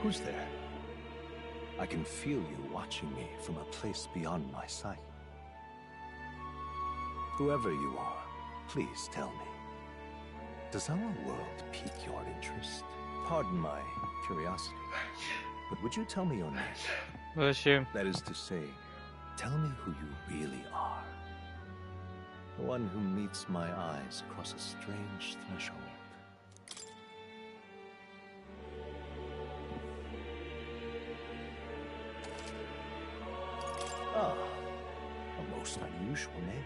Who's there? I can feel you watching me from a place beyond my sight. Whoever you are, please tell me. Does our world pique your interest? Pardon my curiosity, but would you tell me your name? Assume. That is to say, tell me who you really are. The one who meets my eyes across a strange threshold. Ah, a most unusual name.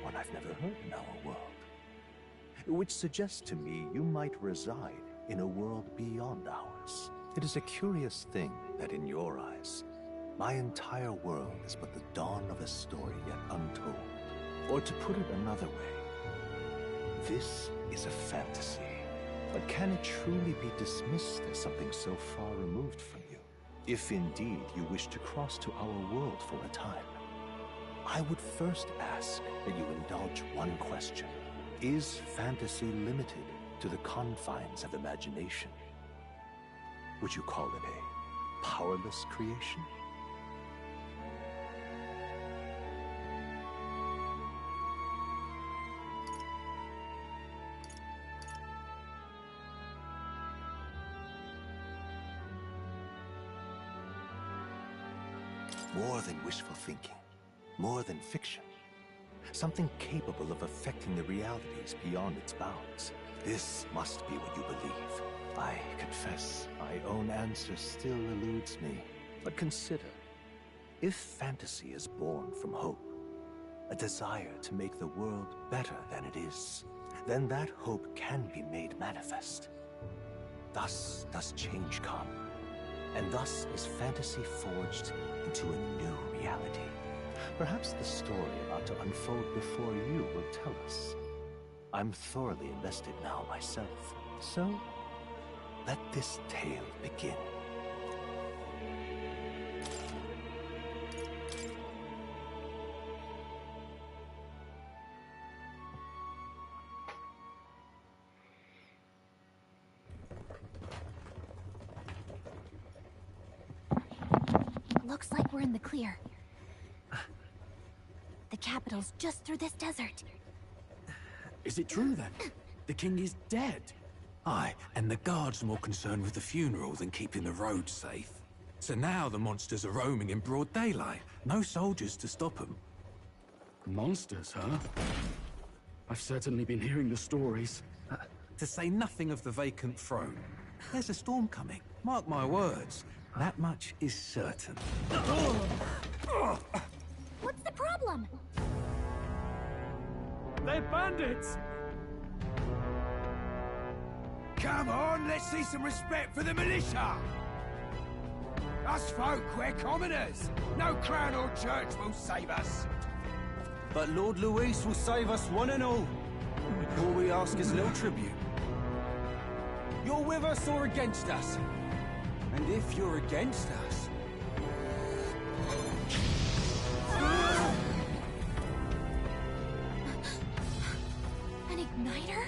One I've never heard in our world. Which suggests to me you might reside in a world beyond ours. It is a curious thing that in your eyes, my entire world is but the dawn of a story yet untold. Or to put it another way, this is a fantasy. But can it truly be dismissed as something so far removed from you? If indeed you wish to cross to our world for a time, I would first ask that you indulge one question. Is fantasy limited to the confines of imagination? Would you call it a powerless creation? More than wishful thinking, more than fiction. Something capable of affecting the realities beyond its bounds. This must be what you believe. I confess, my own answer still eludes me. But consider, if fantasy is born from hope, a desire to make the world better than it is, then that hope can be made manifest. Thus does change come, and thus is fantasy forged into a new reality. Perhaps the story about to unfold before you will tell us. I'm thoroughly invested now myself, so let this tale begin. Looks like we're in the clear. The capital's just through this desert. Is it true then? The king is dead? Aye, and the guards are more concerned with the funeral than keeping the roads safe. So now the monsters are roaming in broad daylight. No soldiers to stop them. Monsters, huh? I've certainly been hearing the stories. To say nothing of the vacant throne. There's a storm coming. Mark my words. That much is certain. What's the problem? They're bandits! Come on, let's see some respect for the militia! Us folk, we're commoners. No crown or church will save us. But Lord Luis will save us one and all. All we ask is little tribute. You're with us or against us? And if you're against us... An igniter?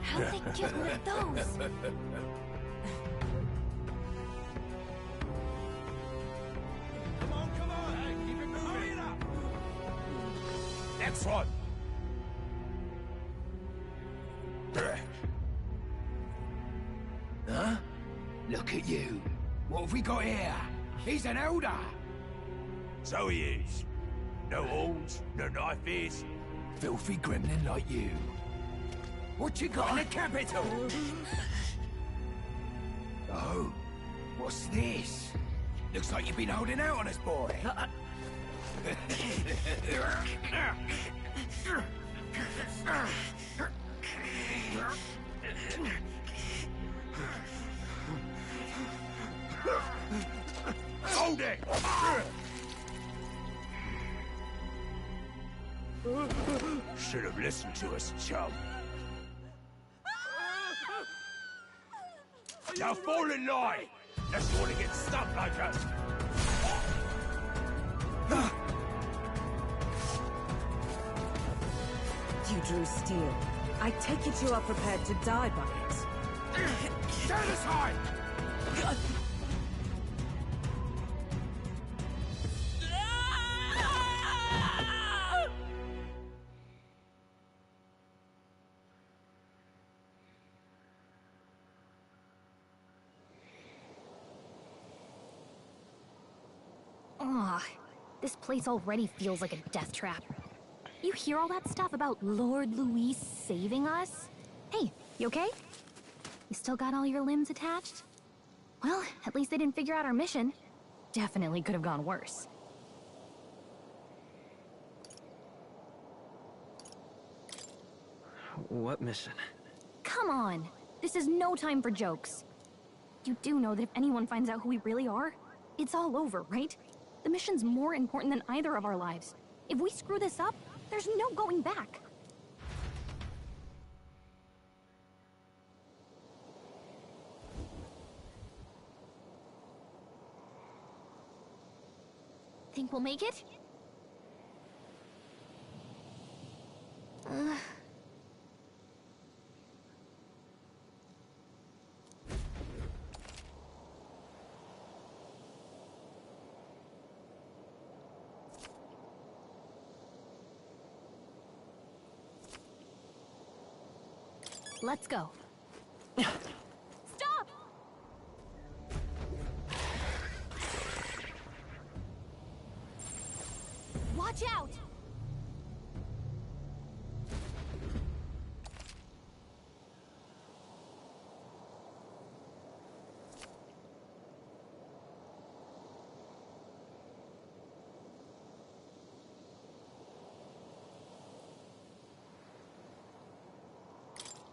How'd they get one of those? Come on, hey, keep it moving. Hurry it up. Next one. Huh? Look at you. What have we got here? He's an elder. So he is. No horns, no knife is. Filthy gremlin like you. What you got in the capital? Oh, what's this? Looks like you've been holding out on us, boy. Hold it! Should have listened to us, chum. Now fall in line! Unless you want to get stuck like us. You drew steel. I take it you are prepared to die by it. Stand aside! Ugh, this place already feels like a death trap. You hear all that stuff about Lord Luis saving us? Hey, you okay? You still got all your limbs attached? Well, at least they didn't figure out our mission. Definitely could have gone worse. What mission? Come on! This is no time for jokes. You do know that if anyone finds out who we really are, it's all over, right? The mission's more important than either of our lives. If we screw this up, there's no going back. Think we'll make it? Let's go. Stop! Watch out!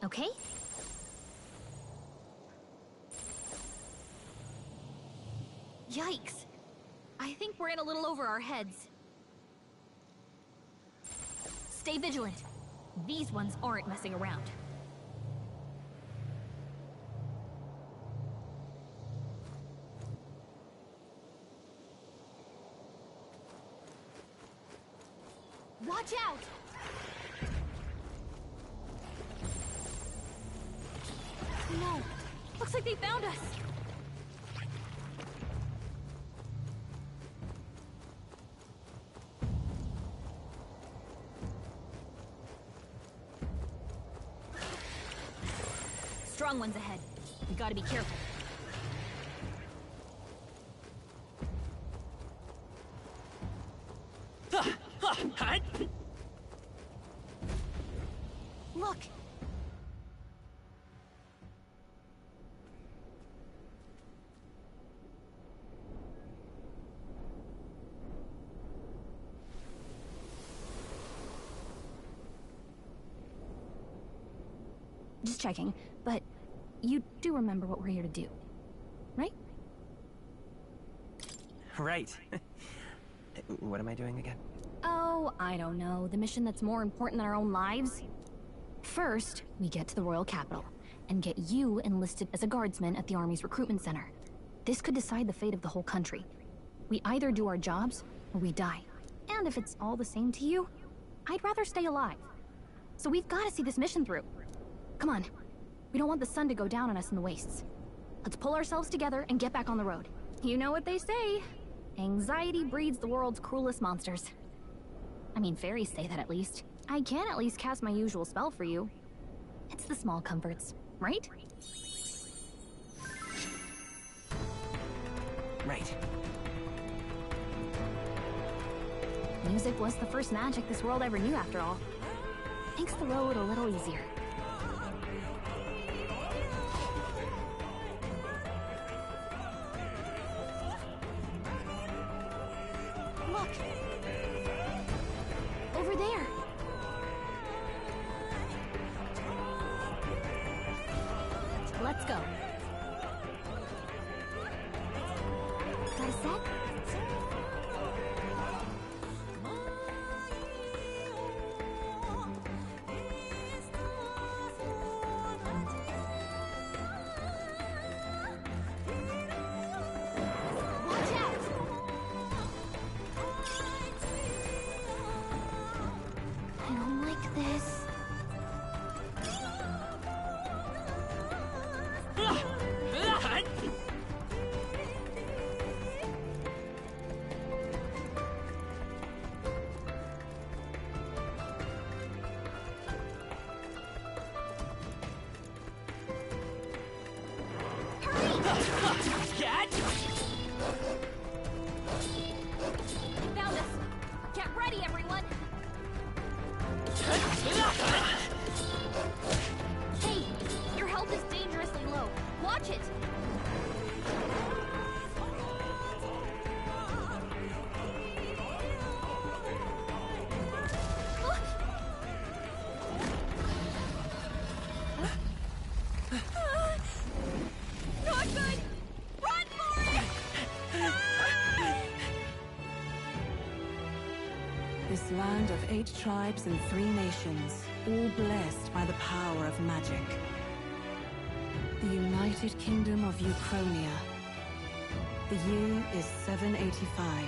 Okay? Yikes. I think we're in a little over our heads. Stay vigilant. These ones aren't messing around. Watch out! No. Looks like they found us. Strong ones ahead. We gotta be careful. Look! Just checking, but you do remember what we're here to do, right? Right. What am I doing again? Oh, I don't know. The mission that's more important than our own lives? First, we get to the Royal Capital and get you enlisted as a guardsman at the Army's recruitment center. This could decide the fate of the whole country. We either do our jobs or we die. And if it's all the same to you, I'd rather stay alive. So we've got to see this mission through. Come on. We don't want the sun to go down on us in the wastes. Let's pull ourselves together and get back on the road. You know what they say. Anxiety breeds the world's cruelest monsters. I mean, fairies say that at least. I can at least cast my usual spell for you. It's the small comforts, right? Right. Music was the first magic this world ever knew, after all. Makes the road a little easier. Look! Over there! Let's go. Got a set? Watch out! I don't like this. ready, everyone! Hey, your health is dangerously low. Watch it! Not good! Run for it! This land of 8 tribes and 3 nations, all blessed by the power of magic. The United Kingdom of Uchronia. The year is 785.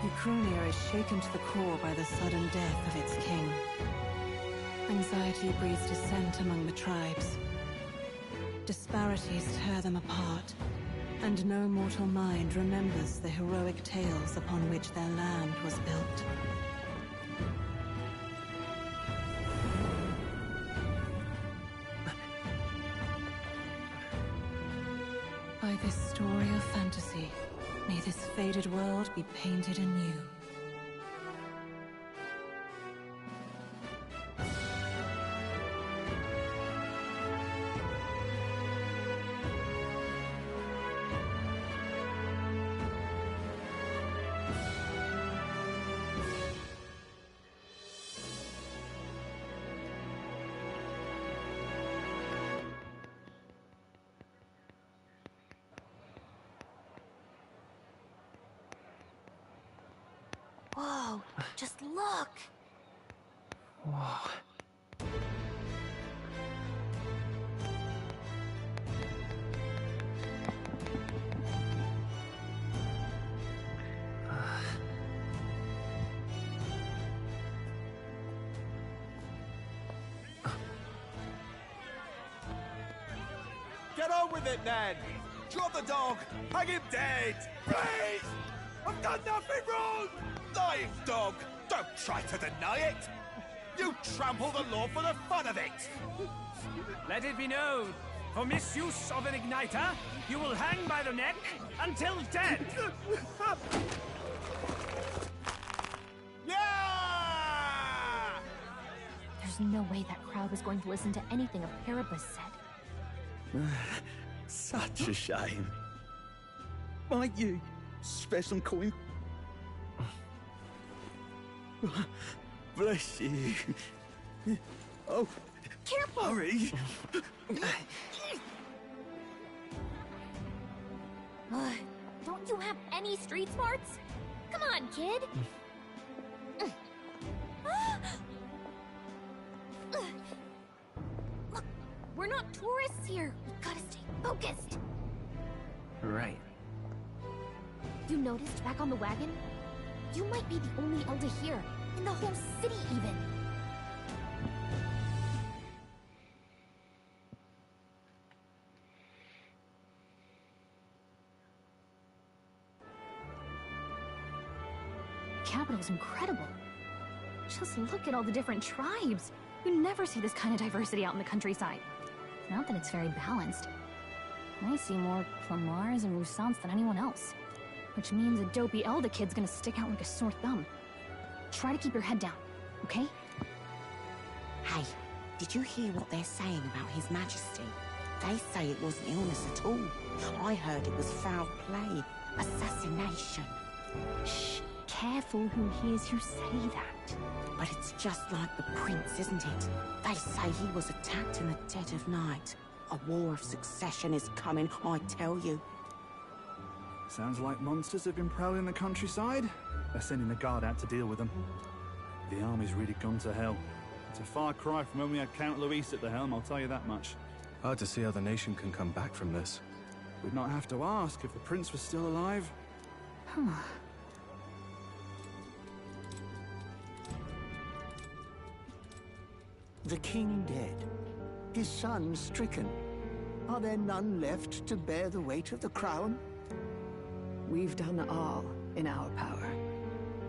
Uchronia is shaken to the core by the sudden death of its king. Anxiety breeds dissent among the tribes. Disparities tear them apart, and no mortal mind remembers the heroic tales upon which their land was built. By this story of fantasy, may this faded world be painted anew. Whoa, just look! Whoa. Get on with it, then! Drop the dog! Hang him dead! Please! I've done nothing wrong! Lying dog! Don't try to deny it! You trample the law for the fun of it! Let it be known, for misuse of an igniter, you will hang by the neck until dead! Yeah! There's no way that crowd was going to listen to anything a Paribus said. Such a shame. Might you spare some coin? Bless you. Oh, Careful! hurry. Don't you have any street smarts? Come on, kid! Look, we're not tourists here. We've gotta stay focused. Right. You noticed back on the wagon? You might be the only Elder here, in the whole city even. The capital's incredible. Just look at all the different tribes. You never see this kind of diversity out in the countryside. Not that it's very balanced. I see more Plamars and Roussants than anyone else. Which means a dopey Elder kid's gonna stick out like a sore thumb. Try to keep your head down, okay? Hey, did you hear what they're saying about His Majesty? They say it wasn't illness at all. I heard it was foul play, assassination. Shh, careful who hears you say that. But it's just like the prince, isn't it? They say he was attacked in the dead of night. A war of succession is coming, I tell you. Sounds like monsters have been prowling the countryside. They're sending the guard out to deal with them. The army's really gone to hell. It's a far cry from when we had Count Luis at the helm, I'll tell you that much. Hard to see how the nation can come back from this. We'd not have to ask if the prince was still alive. The king dead. His son stricken. Are there none left to bear the weight of the crown? We've done all in our power,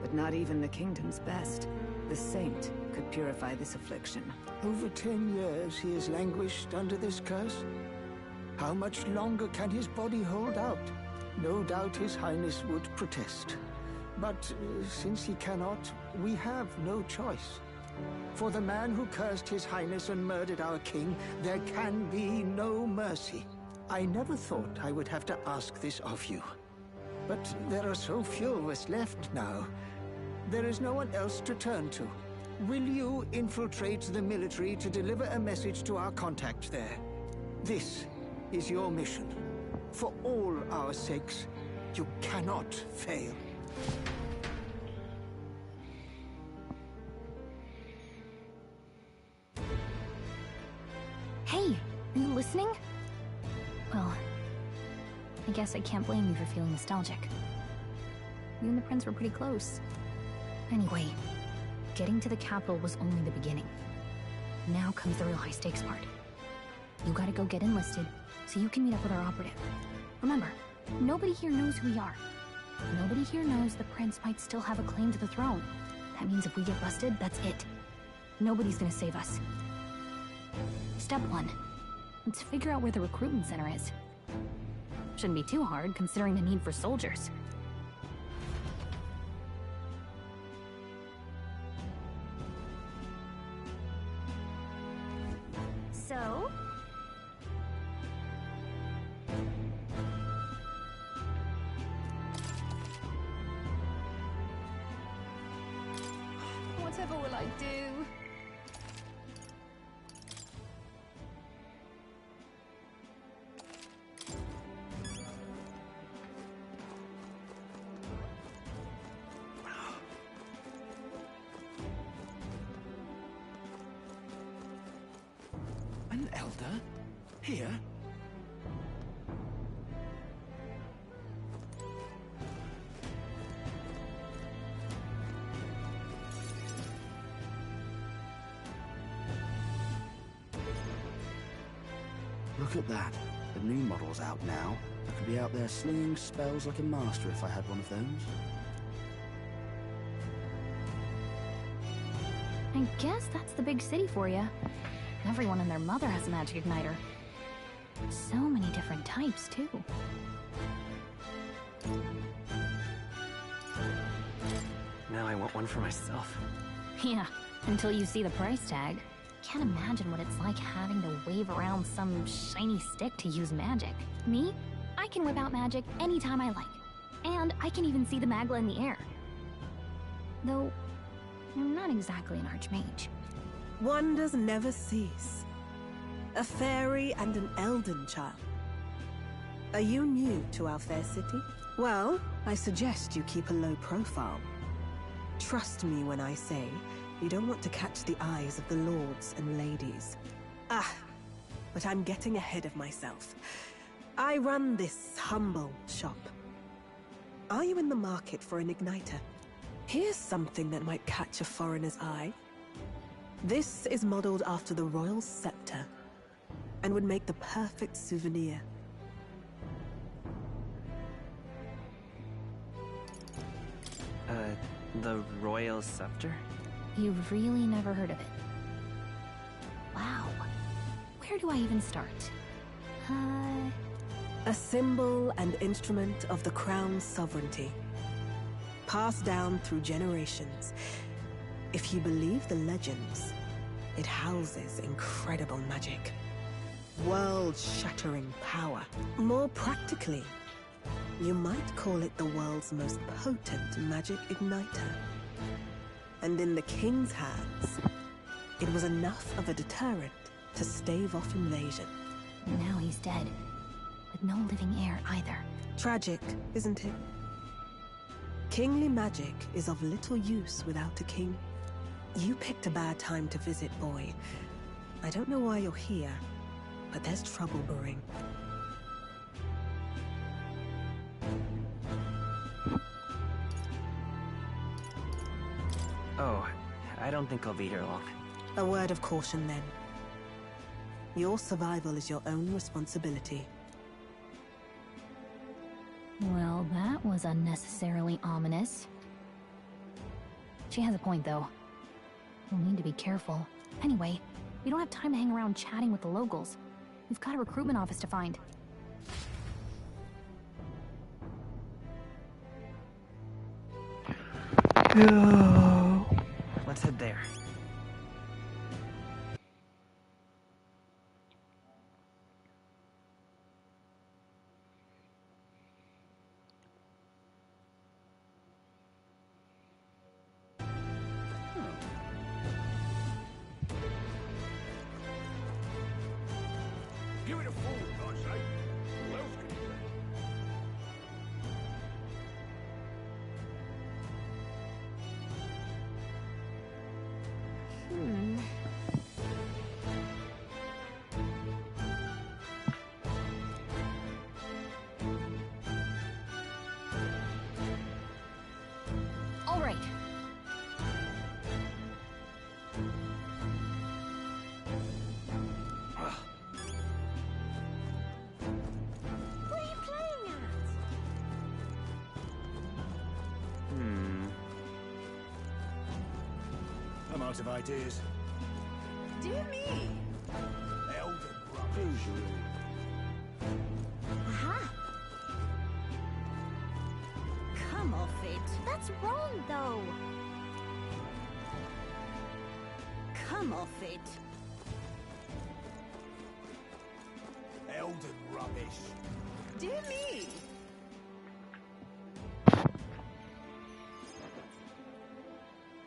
but not even the kingdom's best. The saint could purify this affliction. Over 10 years he has languished under this curse. How much longer can his body hold out? No doubt his highness would protest. But since he cannot, we have no choice. For the man who cursed His Highness and murdered our king, there can be no mercy. I never thought I would have to ask this of you. But there are so few of us left now. There is no one else to turn to. Will you infiltrate the military to deliver a message to our contact there? This is your mission. For all our sakes, you cannot fail. Hey, are you listening? Well, I guess I can't blame you for feeling nostalgic. You and the prince were pretty close. Anyway, getting to the capital was only the beginning. Now comes the real high-stakes part. You gotta go get enlisted, so you can meet up with our operative. Remember, nobody here knows who we are. Nobody here knows the prince might still have a claim to the throne. That means if we get busted, that's it. Nobody's gonna save us. Step 1. Let's figure out where the recruitment center is. Shouldn't be too hard, considering the need for soldiers. So? Whatever will I do? An elder? Here? Look at that. The new model's out now. I could be out there slinging spells like a master if I had one of those. I guess that's the big city for you. Everyone and their mother has a magic igniter. So many different types, too. Now I want one for myself. Yeah, until you see the price tag. Can't imagine what it's like having to wave around some shiny stick to use magic. Me? I can whip out magic anytime I like. And I can even see the Magla in the air. Though, I'm not exactly an archmage. Wonders never cease. A fairy and an elden child. Are you new to our fair city? Well, I suggest you keep a low profile. Trust me when I say you don't want to catch the eyes of the lords and ladies. Ah, but I'm getting ahead of myself. I run this humble shop. Are you in the market for an igniter? Here's something that might catch a foreigner's eye. This is modeled after the royal scepter and would make the perfect souvenir. The royal scepter? You've really never heard of it. Wow. Where do I even start? A symbol and instrument of the crown's sovereignty. Passed down through generations. If you believe the legends, it houses incredible magic. World-shattering power. More practically, you might call it the world's most potent magic igniter. And in the king's hands, it was enough of a deterrent to stave off invasion. Now he's dead, with no living heir either. Tragic, isn't it? Kingly magic is of little use without a king. You picked a bad time to visit, boy. I don't know why you're here, but there's trouble brewing. Oh, I don't think I'll be here long. A word of caution, then. Your survival is your own responsibility. Well, that was unnecessarily ominous. She has a point, though. We'll need to be careful. Anyway, we don't have time to hang around chatting with the locals. We've got a recruitment office to find. Let's head there. Give it a fool, I say. Who else can you All right. What are you playing at? I'm out of ideas. Dear me. Elden rubbish. Aha. Come off it. That's wrong, though. Come off it. Elden rubbish. Dear me.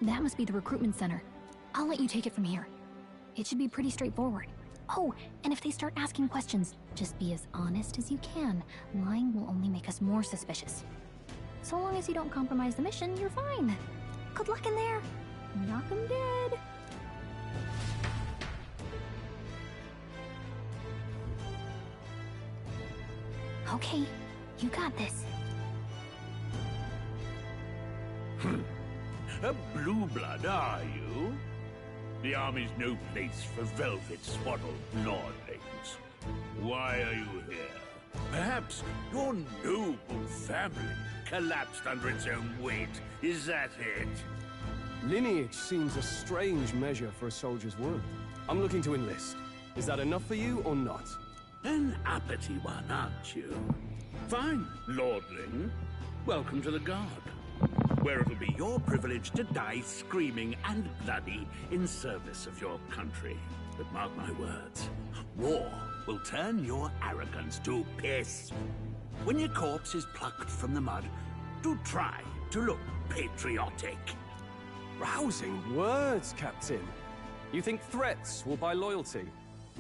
That must be the recruitment center. I'll let you take it from here. It should be pretty straightforward. Oh, and if they start asking questions, just be as honest as you can. Lying will only make us more suspicious. So long as you don't compromise the mission, you're fine. Good luck in there. Knock 'em dead. Okay, you got this. A blue blood, are you? The army's no place for velvet-swaddled lordlings. Why are you here? Perhaps your noble family collapsed under its own weight. Is that it? Lineage seems a strange measure for a soldier's worth. I'm looking to enlist. Is that enough for you or not? An uppity one, aren't you? Fine, lordling. Welcome to the Guard, where it'll be your privilege to die screaming and bloody in service of your country. But mark my words, war will turn your arrogance to piss. When your corpse is plucked from the mud, do try to look patriotic. Rousing words, Captain. You think threats will buy loyalty?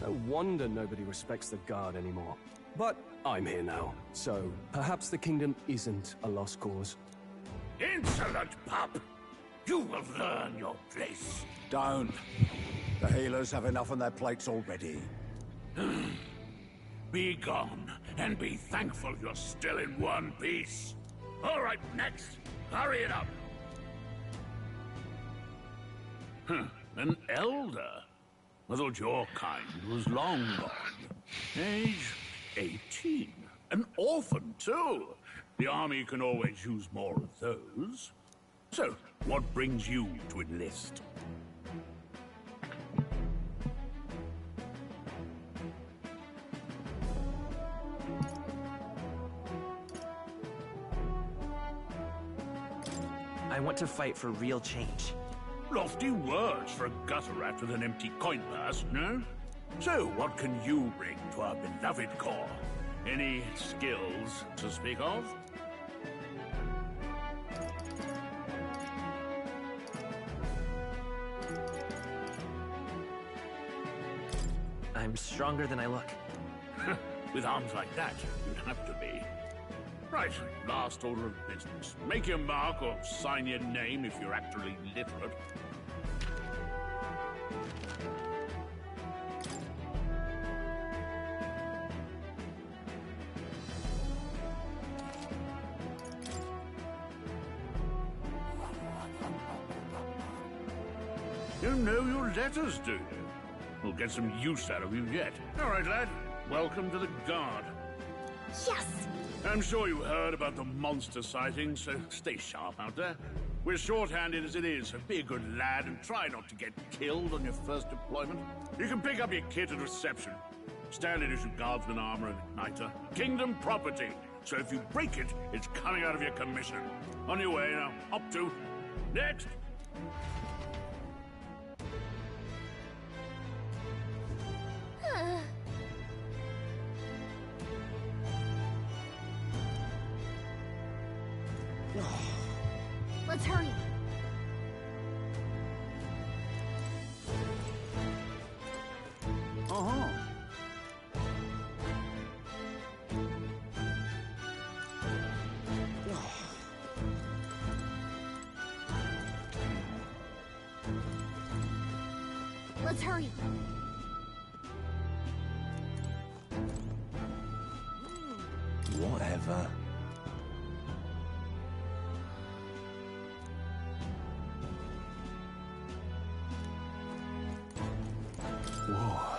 No wonder nobody respects the Guard anymore. But I'm here now, so perhaps the kingdom isn't a lost cause. Insolent pup! You will learn your place. Don't. The healers have enough on their plates already. Be gone, and be thankful you're still in one piece. All right, next. Hurry it up. An elder? I thought your kind was long gone. Age 18. An orphan, too. The army can always use more of those. So, what brings you to enlist? I want to fight for real change. Lofty words for a gutter rat with an empty coin purse, no? So, what can you bring to our beloved corps? Any skills to speak of? I'm stronger than I look. With arms like that, you'd have to be. Right, last order of business. Make your mark or sign your name if you're actually literate. You know your letters, do you? We'll get some use out of you yet. All right, lad. Welcome to the Guard. Yes! I'm sure you heard about the monster sightings, so stay sharp out there. We're short-handed as it is, so be a good lad and try not to get killed on your first deployment. You can pick up your kit at reception. Standard issue guardsman armor and igniter. Kingdom property. So if you break it, it's coming out of your commission. On your way now. Up to. Next! Let's hurry. Uh-huh. Let's hurry. Whatever. Whoa.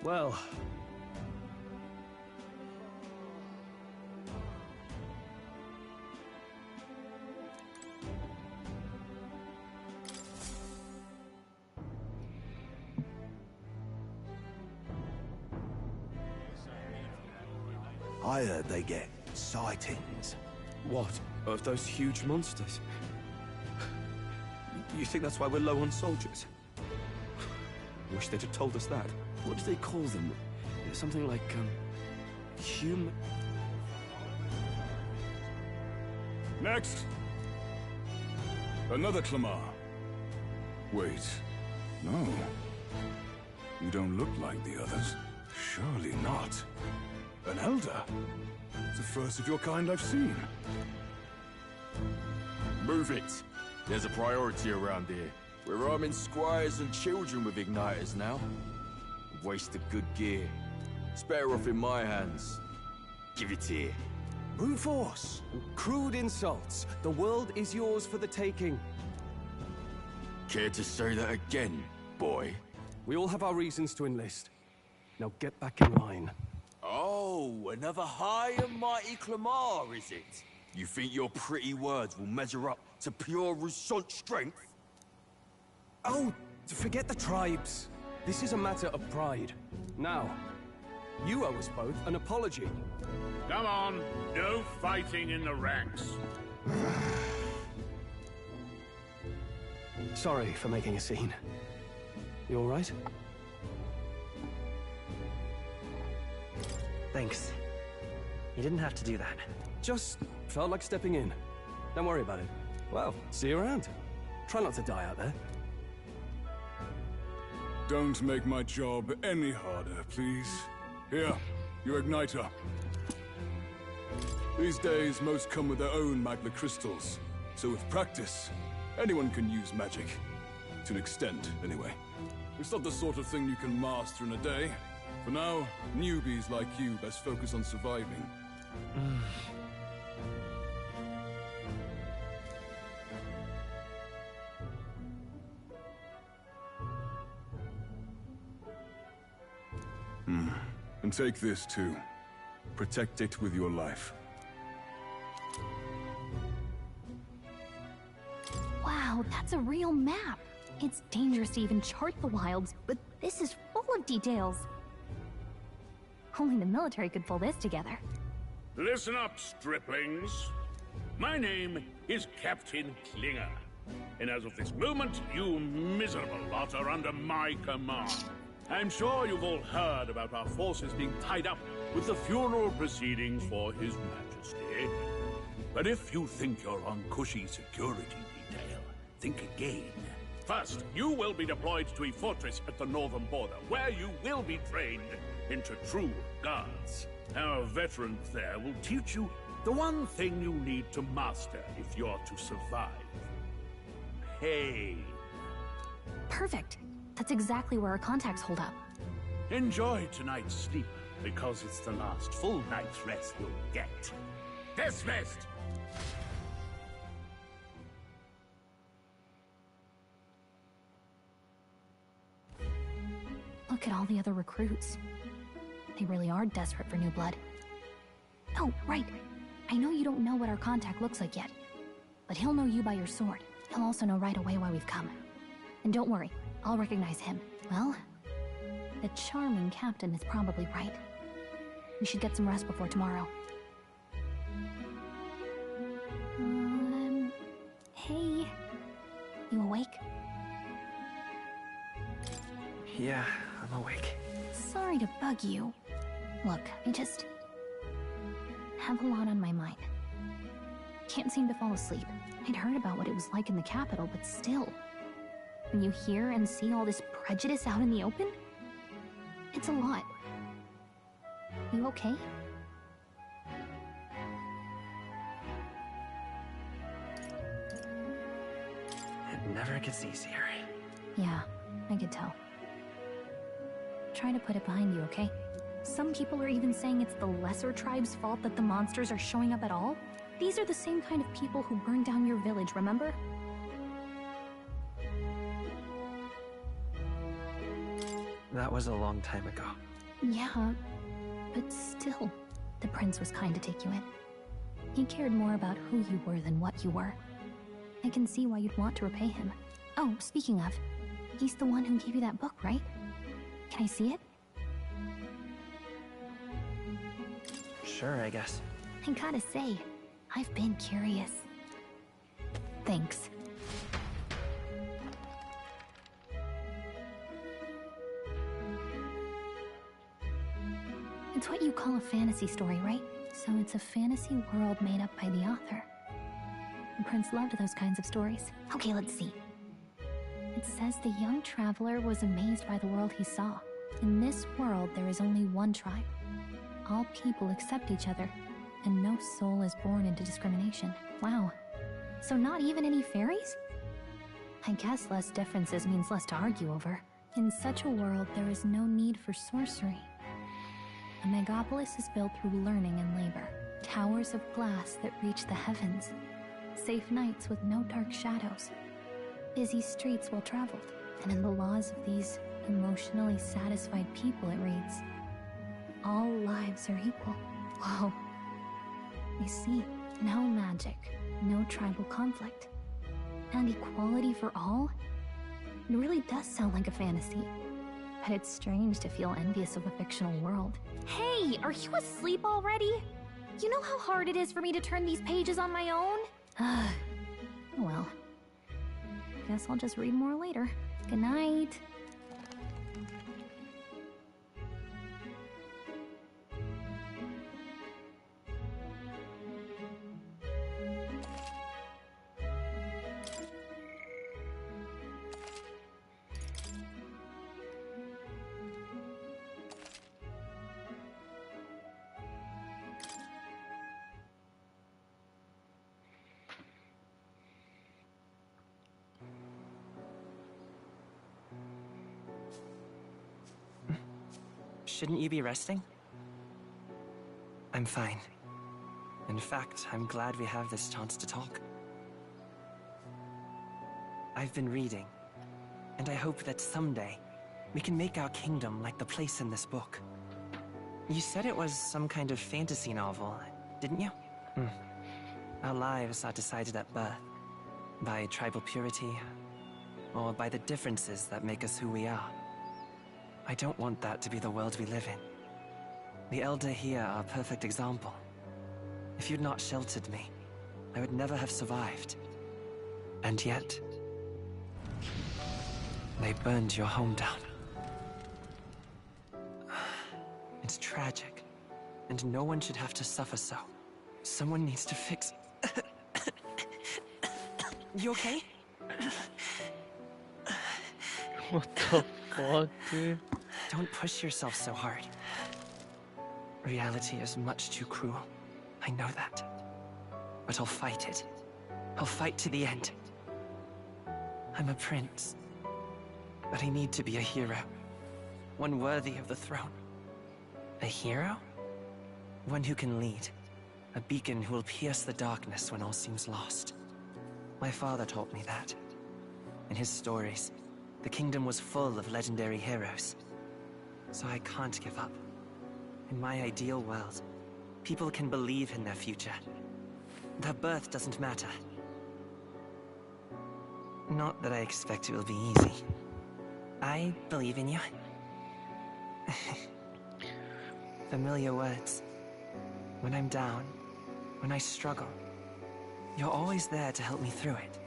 Well. I heard they get sightings. What? Of those huge monsters? You think that's why we're low on soldiers? Wish they'd have told us that. What do they call them? Something like, human... Next! Another Clamar. Wait, no. You don't look like the others. Surely not. An elder? It's the first of your kind I've seen. Move it. There's a priority around here. We're arming squires and children with igniters now. Waste of good gear. It's better off in my hands. Give it here. Brute force! Crude insults. The world is yours for the taking. Care to say that again, boy? We all have our reasons to enlist. Now get back in line. Oh, another high and mighty Clamar, is it? You think your pretty words will measure up to pure Roussault strength? Oh, forget the tribes. This is a matter of pride. Now, you owe us both an apology. Come on, no fighting in the ranks. Sorry for making a scene. You all right? Thanks. You didn't have to do that. Just felt like stepping in. Don't worry about it. Well, see you around. Try not to die out there. Don't make my job any harder, please. Here, your igniter. These days, most come with their own magna crystals. So with practice, anyone can use magic. To an extent, anyway. It's not the sort of thing you can master in a day. For now, newbies like you best focus on surviving. And take this too. Protect it with your life. Wow, that's a real map. It's dangerous to even chart the wilds, but this is full of details. Only the military could pull this together. Listen up, striplings. My name is Captain Klinger. And as of this moment, you miserable lot are under my command. I'm sure you've all heard about our forces being tied up with the funeral proceedings for His Majesty. But if you think you're on cushy security detail, think again. First, you will be deployed to a fortress at the northern border, where you will be trained into true guards. Our veterans there will teach you the one thing you need to master if you're to survive. Pain. Perfect. That's exactly where our contacts hold up. Enjoy tonight's sleep, because it's the last full night's rest you'll get. Dismissed! Look at all the other recruits. They really are desperate for new blood. Oh, right. I know you don't know what our contact looks like yet. but he'll know you by your sword. He'll also know right away why we've come. And don't worry, I'll recognize him. Well, the charming captain is probably right. We should get some rest before tomorrow. Hey. You awake? Yeah, I'm awake. Sorry to bug you. Look, I just have a lot on my mind. Can't seem to fall asleep. I'd heard about what it was like in the capital, but still. When you hear and see all this prejudice out in the open, it's a lot. You okay? It never gets easier. Yeah, I could tell. Try to put it behind you, okay? Some people are even saying it's the lesser tribe's fault that the monsters are showing up at all. These are the same kind of people who burned down your village, remember? That was a long time ago. Yeah, but still, the prince was kind to take you in. He cared more about who you were than what you were. I can see why you'd want to repay him. Oh, speaking of, he's the one who gave you that book, right? Can I see it? Sure, I guess. I gotta say, I've been curious. Thanks. It's what you call a fantasy story, right? So it's a fantasy world made up by the author. The prince loved those kinds of stories. Okay, let's see. It says the young traveler was amazed by the world he saw. In this world, there is only one tribe. All people accept each other, and no soul is born into discrimination. Wow. So not even any fairies? I guess less differences means less to argue over. In such a world, there is no need for sorcery. A megapolis is built through learning and labor. Towers of glass that reach the heavens. Safe nights with no dark shadows. Busy streets well traveled. And in the laws of these emotionally satisfied people, it reads, all lives are equal. Whoa. I see. No magic, no tribal conflict, and equality for all? It really does sound like a fantasy. But it's strange to feel envious of a fictional world. Hey, are you asleep already? You know how hard it is for me to turn these pages on my own? Well, guess I'll just read more later. Good night. Shouldn't you be resting? I'm fine. In fact, I'm glad we have this chance to talk. I've been reading, and I hope that someday we can make our kingdom like the place in this book. You said it was some kind of fantasy novel, didn't you? Our lives are decided at birth, by tribal purity, or by the differences that make us who we are. I don't want that to be the world we live in. The Elder here are a perfect example. If you'd not sheltered me, I would never have survived. And yet, they burned your home down. It's tragic, and no one should have to suffer so. Someone needs to fix... You okay? What the fuck, dude? Don't push yourself so hard. Reality is much too cruel. I know that. But I'll fight it. I'll fight to the end. I'm a prince. But I need to be a hero. One worthy of the throne. A hero? One who can lead. A beacon who will pierce the darkness when all seems lost. My father taught me that. In his stories, the kingdom was full of legendary heroes. So I can't give up. In my ideal world, people can believe in their future. Their birth doesn't matter. Not that I expect it will be easy. I believe in you. Familiar words. When I'm down, when I struggle, you're always there to help me through it.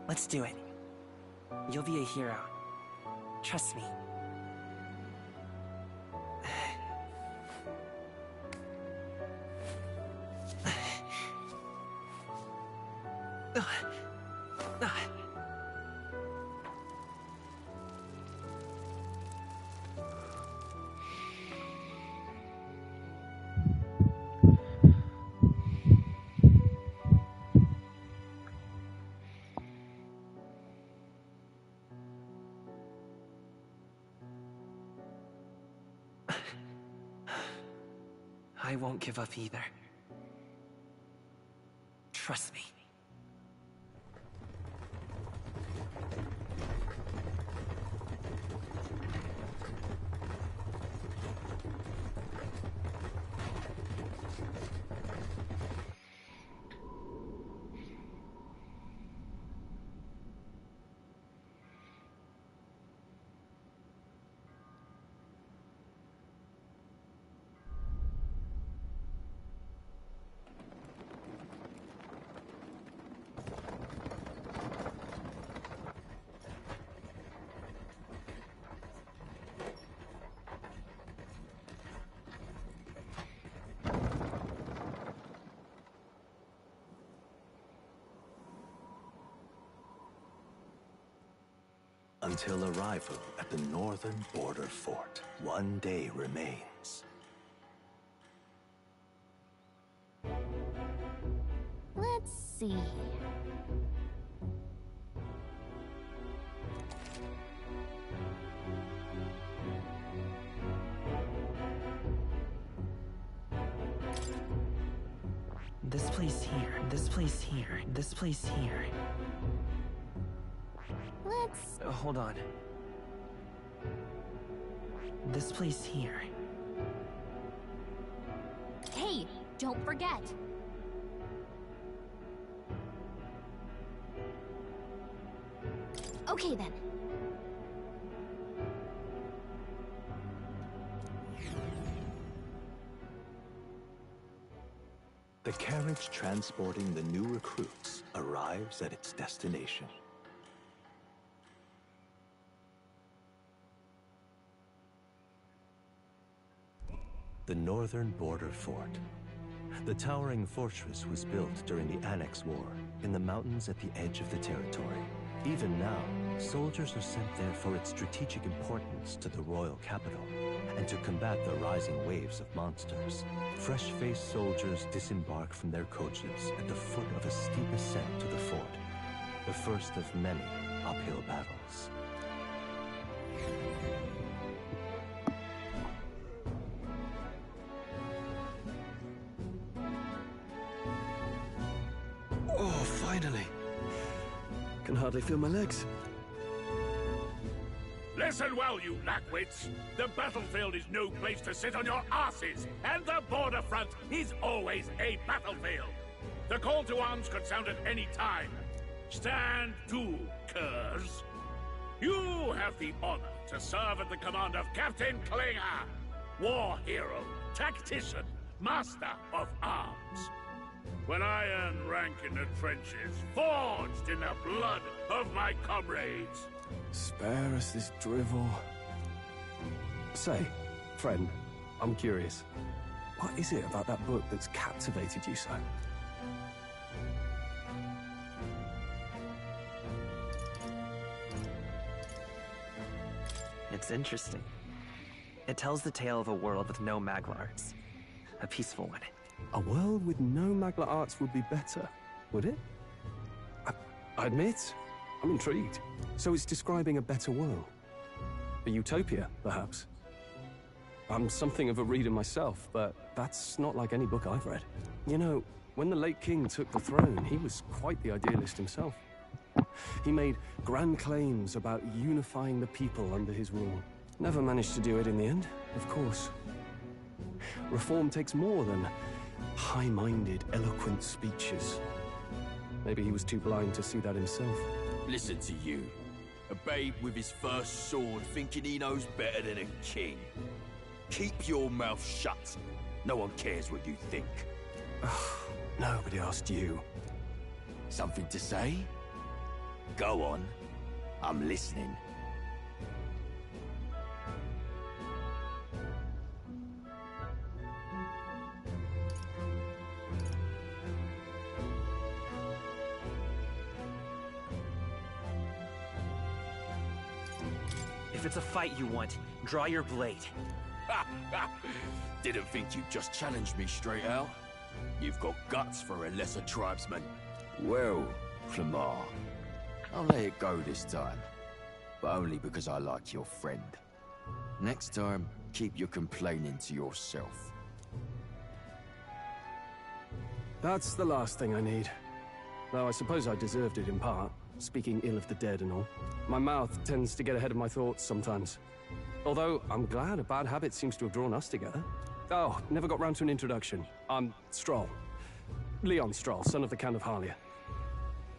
Let's do it. You'll be a hero. Trust me. I won't give up either. Trust me. Until arrival at the northern border fort, one day remains. Let's see. This place here, this place here, this place here. Let's... Hold on. This place here. Hey, don't forget. Okay then. The carriage transporting the new recruits arrives at its destination. The northern border fort. The towering fortress was built during the Annex War in the mountains at the edge of the territory. Even now, soldiers are sent there for its strategic importance to the royal capital and to combat the rising waves of monsters. Fresh-faced soldiers disembark from their coaches at the foot of a steep ascent to the fort, the first of many uphill battles. Oh, finally. Can hardly feel my legs. Listen well, you lackwits. The battlefield is no place to sit on your asses, and the border front is always a battlefield. The call to arms could sound at any time. Stand to, curs. You have the honor to serve at the command of Captain Klinger, war hero, tactician, master of arms. When I earned rank in the trenches, forged in the blood of my comrades. Spare us this drivel. Say, friend, I'm curious. What is it about that book that's captivated you so? It's interesting. It tells the tale of a world with no Maglarts. A peaceful one. A world with no Maglar arts would be better, would it? I admit, I'm intrigued. So it's describing a better world. A utopia, perhaps. I'm something of a reader myself, but that's not like any book I've read. You know, when the late king took the throne, he was quite the idealist himself. He made grand claims about unifying the people under his rule. Never managed to do it in the end, of course. Reform takes more than high-minded, eloquent speeches. Maybe he was too blind to see that himself. Listen to you. A babe with his first sword thinking he knows better than a king. Keep your mouth shut. No one cares what you think. Nobody asked you. Something to say? Go on. I'm listening. If it's a fight you want, draw your blade. Didn't think you'd just challenge me straight out. You've got guts for a lesser tribesman. Well, Clemar, I'll let it go this time. But only because I like your friend. Next time, keep your complaining to yourself. That's the last thing I need. Though I suppose I deserved it in part, speaking ill of the dead and all. My mouth tends to get ahead of my thoughts sometimes. Although, I'm glad a bad habit seems to have drawn us together. Oh, never got round to an introduction. I'm Stroll. Leon Stroll, son of the Count of Harlia.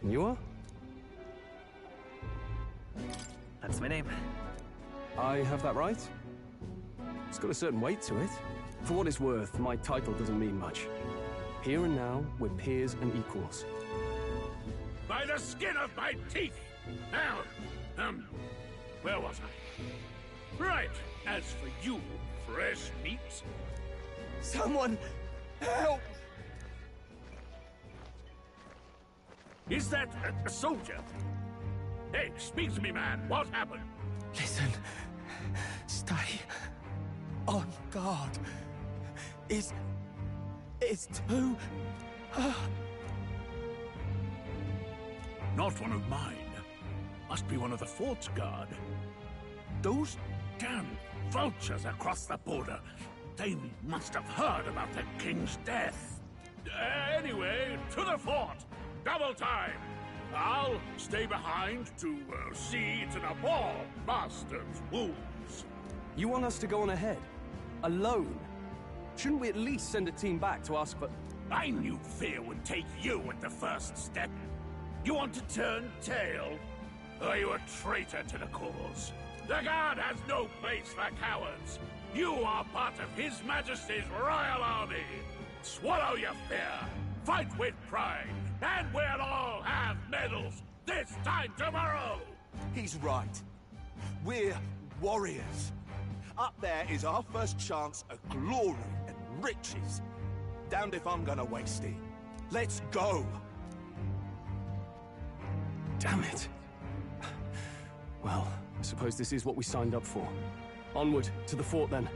And you are? That's my name. I have that right? It's got a certain weight to it. For what it's worth, my title doesn't mean much. Here and now, we're peers and equals. By the skin of my teeth! Now, where was I? Right, as for you, fresh meat... Someone, help! Is that a soldier? Hey, speak to me, man. What happened? Listen. Stay on guard. It's too... Not one of mine. Must be one of the fort's guard. Those damn vultures across the border. They must have heard about the king's death. Anyway, to the fort. Double time. I'll stay behind to see to the poor bastard's wounds. You want us to go on ahead? Alone? Shouldn't we at least send a team back to ask for... I knew fear would take you at the first step. You want to turn tail? Are you a traitor to the cause? The Guard has no place for cowards. You are part of His Majesty's Royal Army. Swallow your fear. Fight with pride. And we'll all have medals this time tomorrow. He's right. We're warriors. Up there is our first chance at glory and riches. Damned if I'm gonna waste it. Let's go! Damn it. Well, I suppose this is what we signed up for. Onward, to the fort then.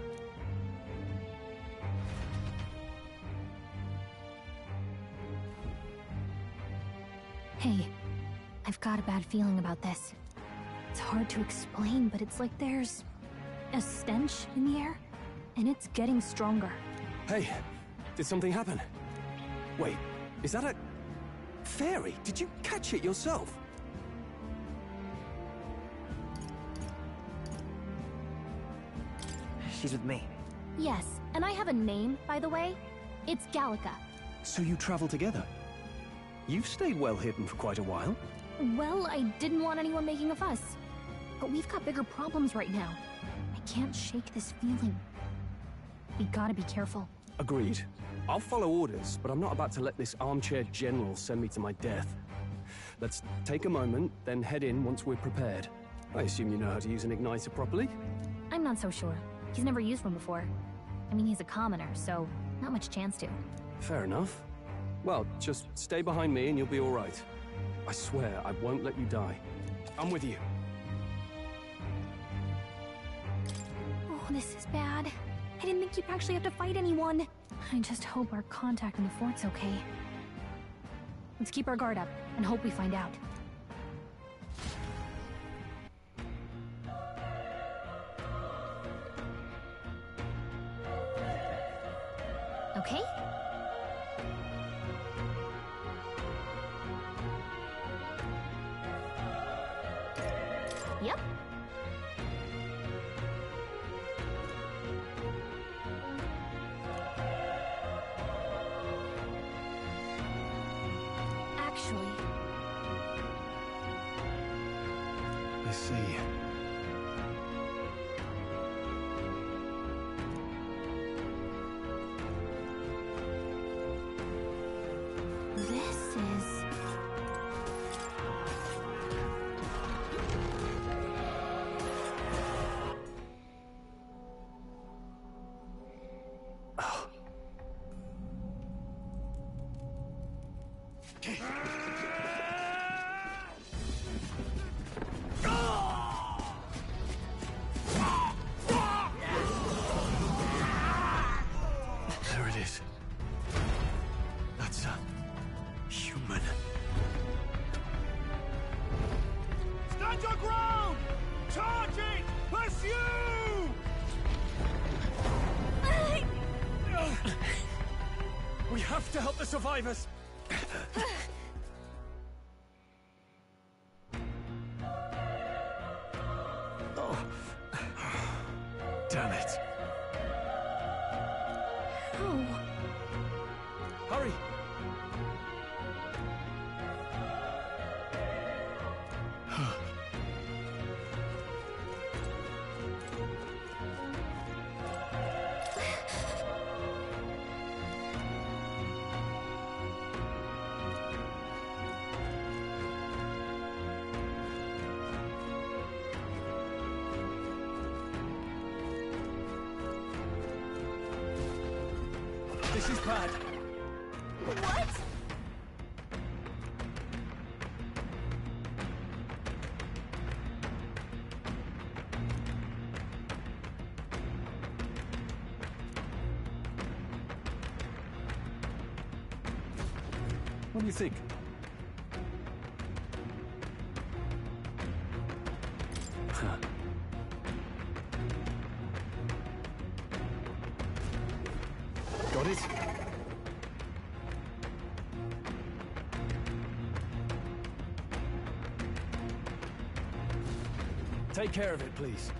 Hey, I've got a bad feeling about this. It's hard to explain, but it's like there's a stench in the air, and it's getting stronger. Hey, did something happen? Wait, is that a... fairy? Did you catch it yourself? She's with me. Yes, and I have a name, by the way. It's Gallica. So you travel together? You've stayed well hidden for quite a while. Well, I didn't want anyone making a fuss. But we've got bigger problems right now. I can't shake this feeling. We gotta be careful. Agreed. I'll follow orders, but I'm not about to let this armchair general send me to my death. Let's take a moment, then head in once we're prepared. I assume you know how to use an igniter properly? I'm not so sure. He's never used one before. I mean, he's a commoner, so not much chance to. Fair enough. Well, just stay behind me and you'll be all right. I swear I won't let you die. I'm with you. Oh, this is bad. I didn't think you'd actually have to fight anyone. I just hope our contact in the fort's okay. Let's keep our guard up and hope we find out. Okay? Yep. actually. I see. This is... There it is. That's a human. Stand your ground! Charge it! Pursue! We have to help the survivors! Oh. Damn it. Oh. Hurry! This is bad. What? What do you think? Huh. Got it? Take care of it, please.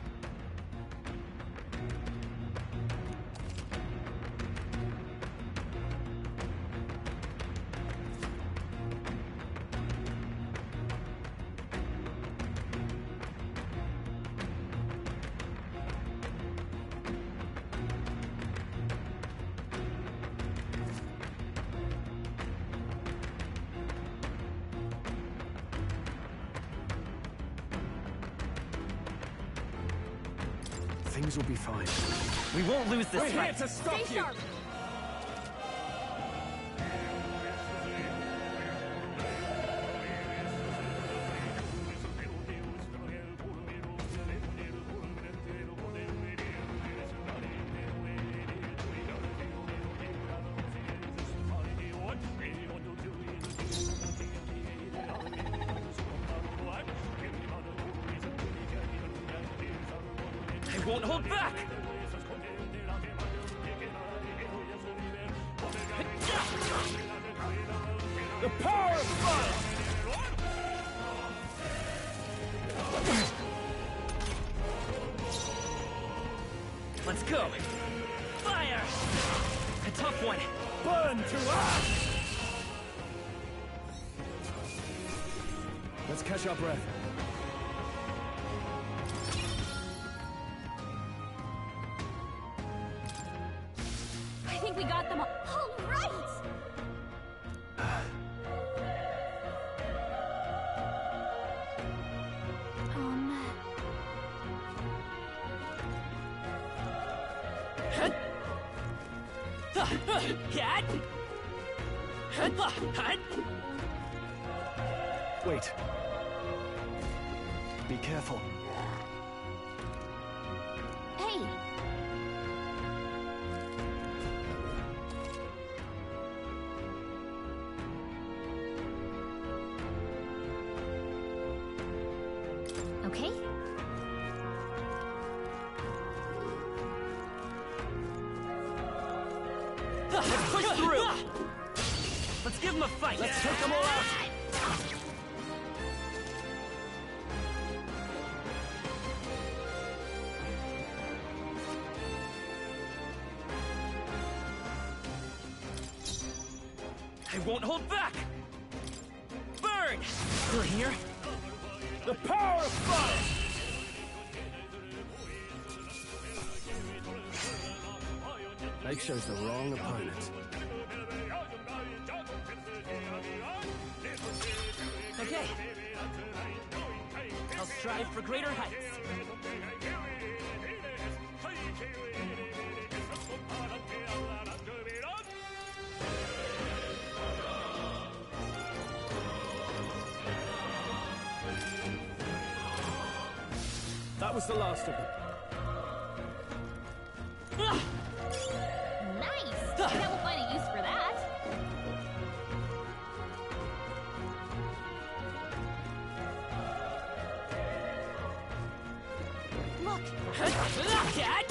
Things will be fine. We won't lose this We're here fight. to stop Stay you! sharp. I won't hold back! The power of fire! Let's go! Fire! A tough one! Burn to ash! Let's catch our breath. I think we got them all. All right! Wait. Be careful. Hey! Okay? Let's push through! Let's give them a fight! Let's take them all out! I won't hold back! burn! Still here? The power of fire! They chose the wrong opponent. Okay. I'll strive for greater heights. That was the last of them. Nice! I bet we'll find a use for that. Look! Cat!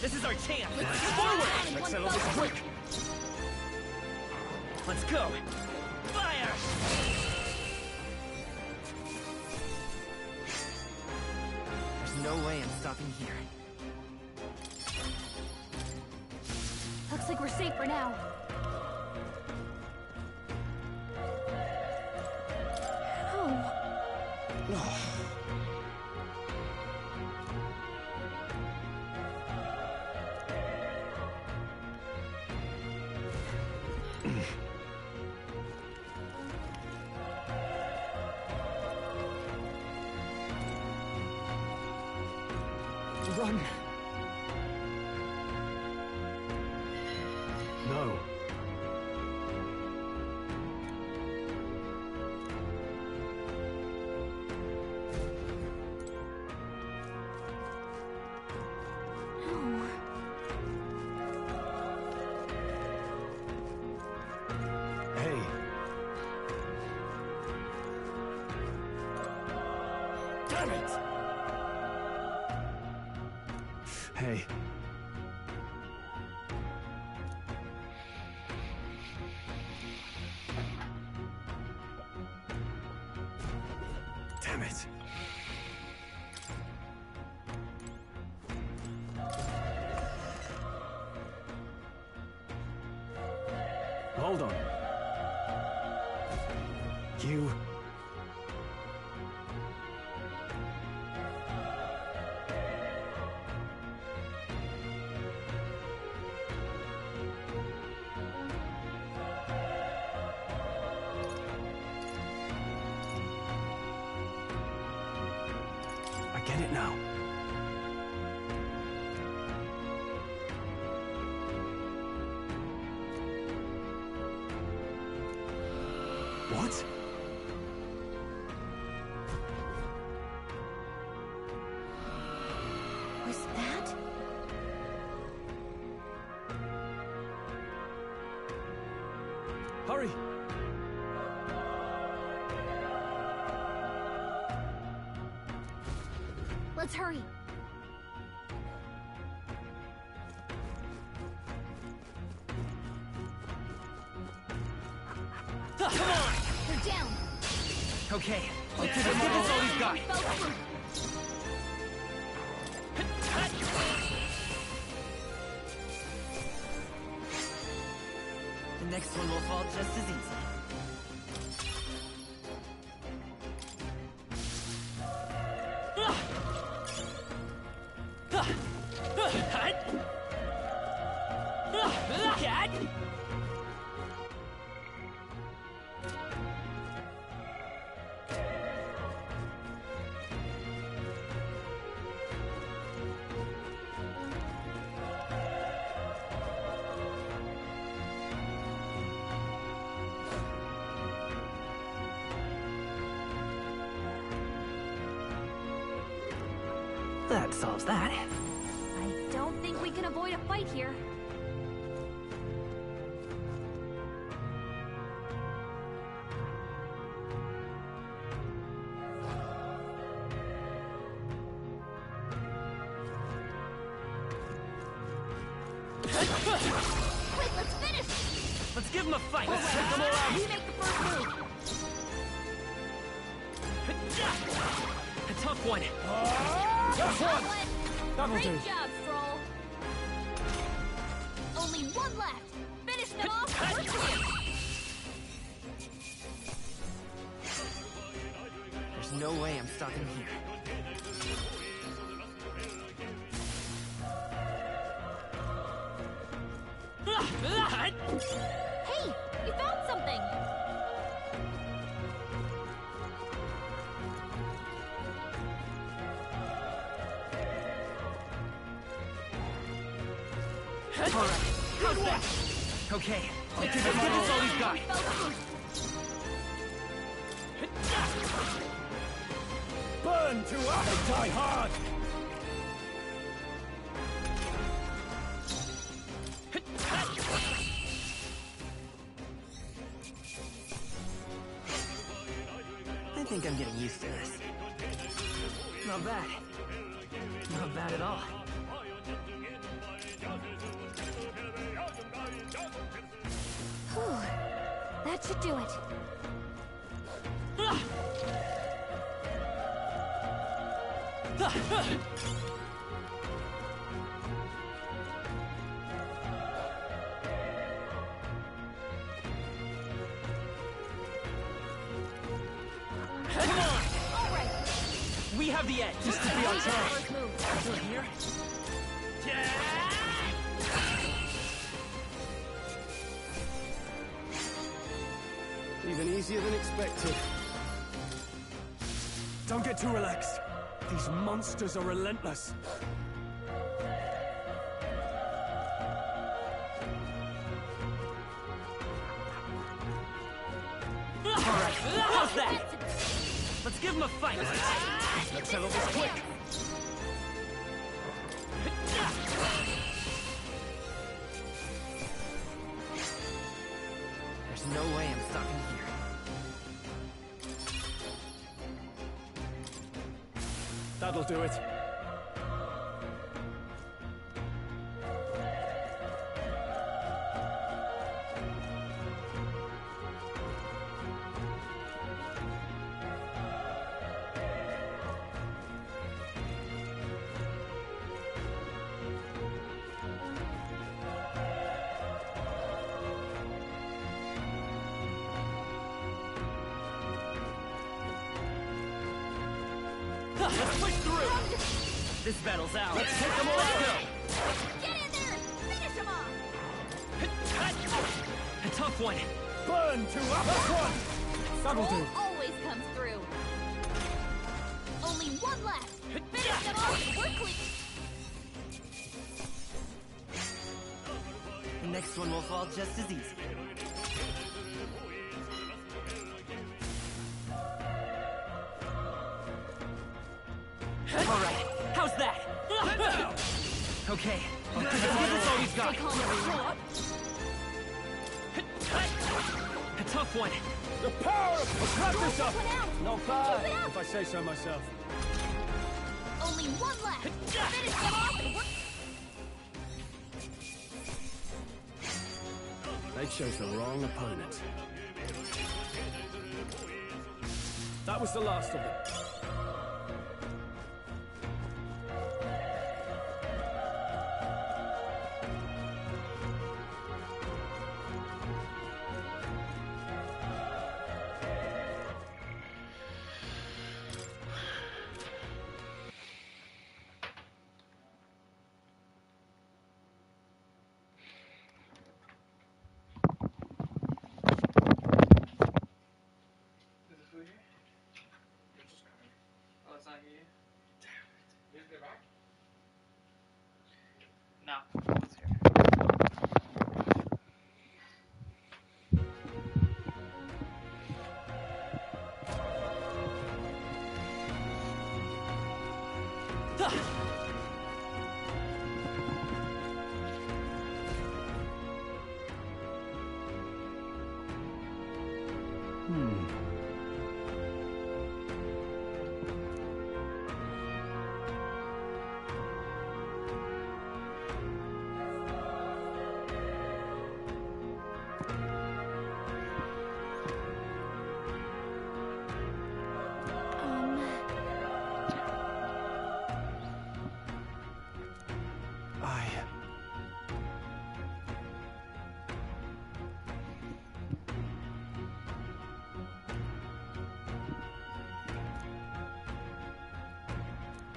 This is our chance! Forward! Next settle this quick! Let's go! Fire! There's no way I'm stopping here. Looks like we're safe for now. Run! No. Hey. Damn it! Hey. Damn it. Hold on. You... I get it now. What? Was that? Hurry! Let's hurry. Come on! They're down. Okay, Let's give this all he's got! the next one will fall just as easy. Cat! That solves that. I don't think we can avoid a fight here. Quick, let's finish! Let's give him a fight! Let's take them all out! You make the first move! A tough one! Tough one! That'll Great do. job, Stroll! Only one left! Finish them off! Work for you. no way I'm stopping here. Hey, you found something! Alright, how's that? Okay, let's give this all we've got. Burn to us, die hard! I think I'm getting used to this. Not bad. Not bad at all. Whew. That should do it. Come on! All right. We have the edge. Just to be on time. First move. Still here? Even easier than expected. Don't get too relaxed. These monsters are relentless. Alright, how's that? Let's give him a fight. Let's settle this quick. There's no way I'm stopping here. That'll do it. Let's push through. This battle's out. Let's take them all. Let's go. Get in there and finish him off! A tough one. Burn to us one! That'll do. Always comes through. Only one left. Finish them off and we're clean. The next one will fall just as easy. Alright, how's that? Okay, Let's give this all we've got. Stay calm, everyone. A tough one. The power of practice up! One out. Not Keep bad, it up. if I say so myself. Only one left. Finish them off and we're... They chose the wrong opponent. That was the last of them.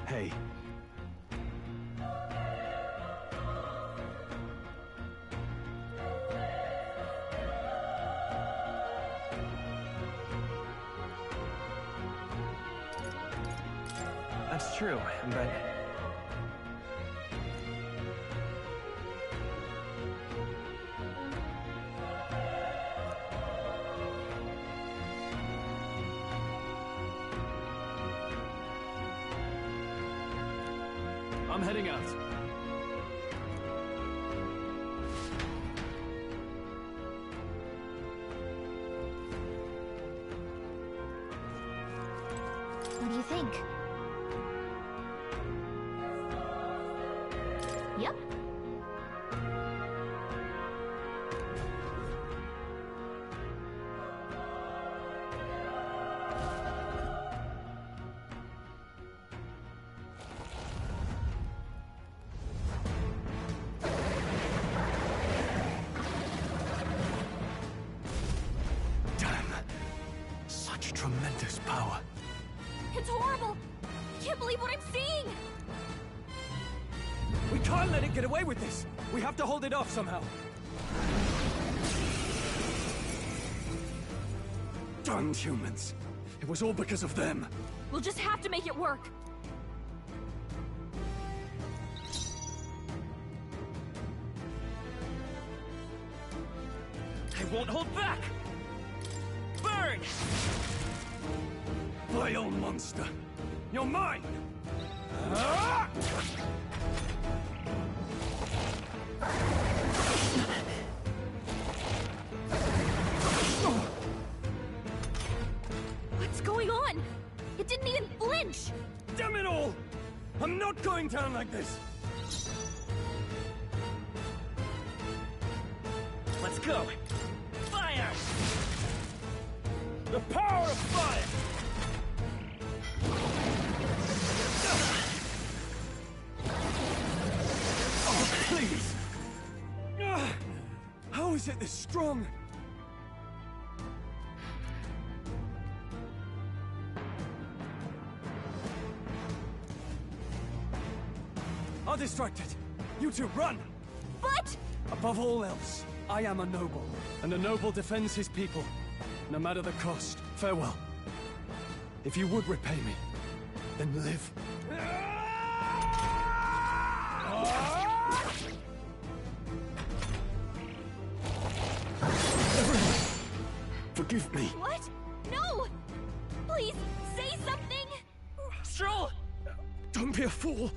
Hey. That's true, but... I'm heading out. What do you think? Yep. Such tremendous power. It's horrible! I can't believe what I'm seeing! We can't let it get away with this! We have to hold it off somehow! Darn humans! It was all because of them! We'll just have to make it work! I won't hold back! Burn! Vile monster! You're mine! Ah! What's going on? It didn't even flinch! Damn it all! I'm not going down like this! Let's go! Fire! The power of fire! Oh, please! How is it this strong? I'll distract it. You two, run! But... Above all else, I am a noble, and a noble defends his people, no matter the cost. Farewell. If you would repay me, then live. Forgive me. What? No! Please, say something! Stroll! Don't be a fool.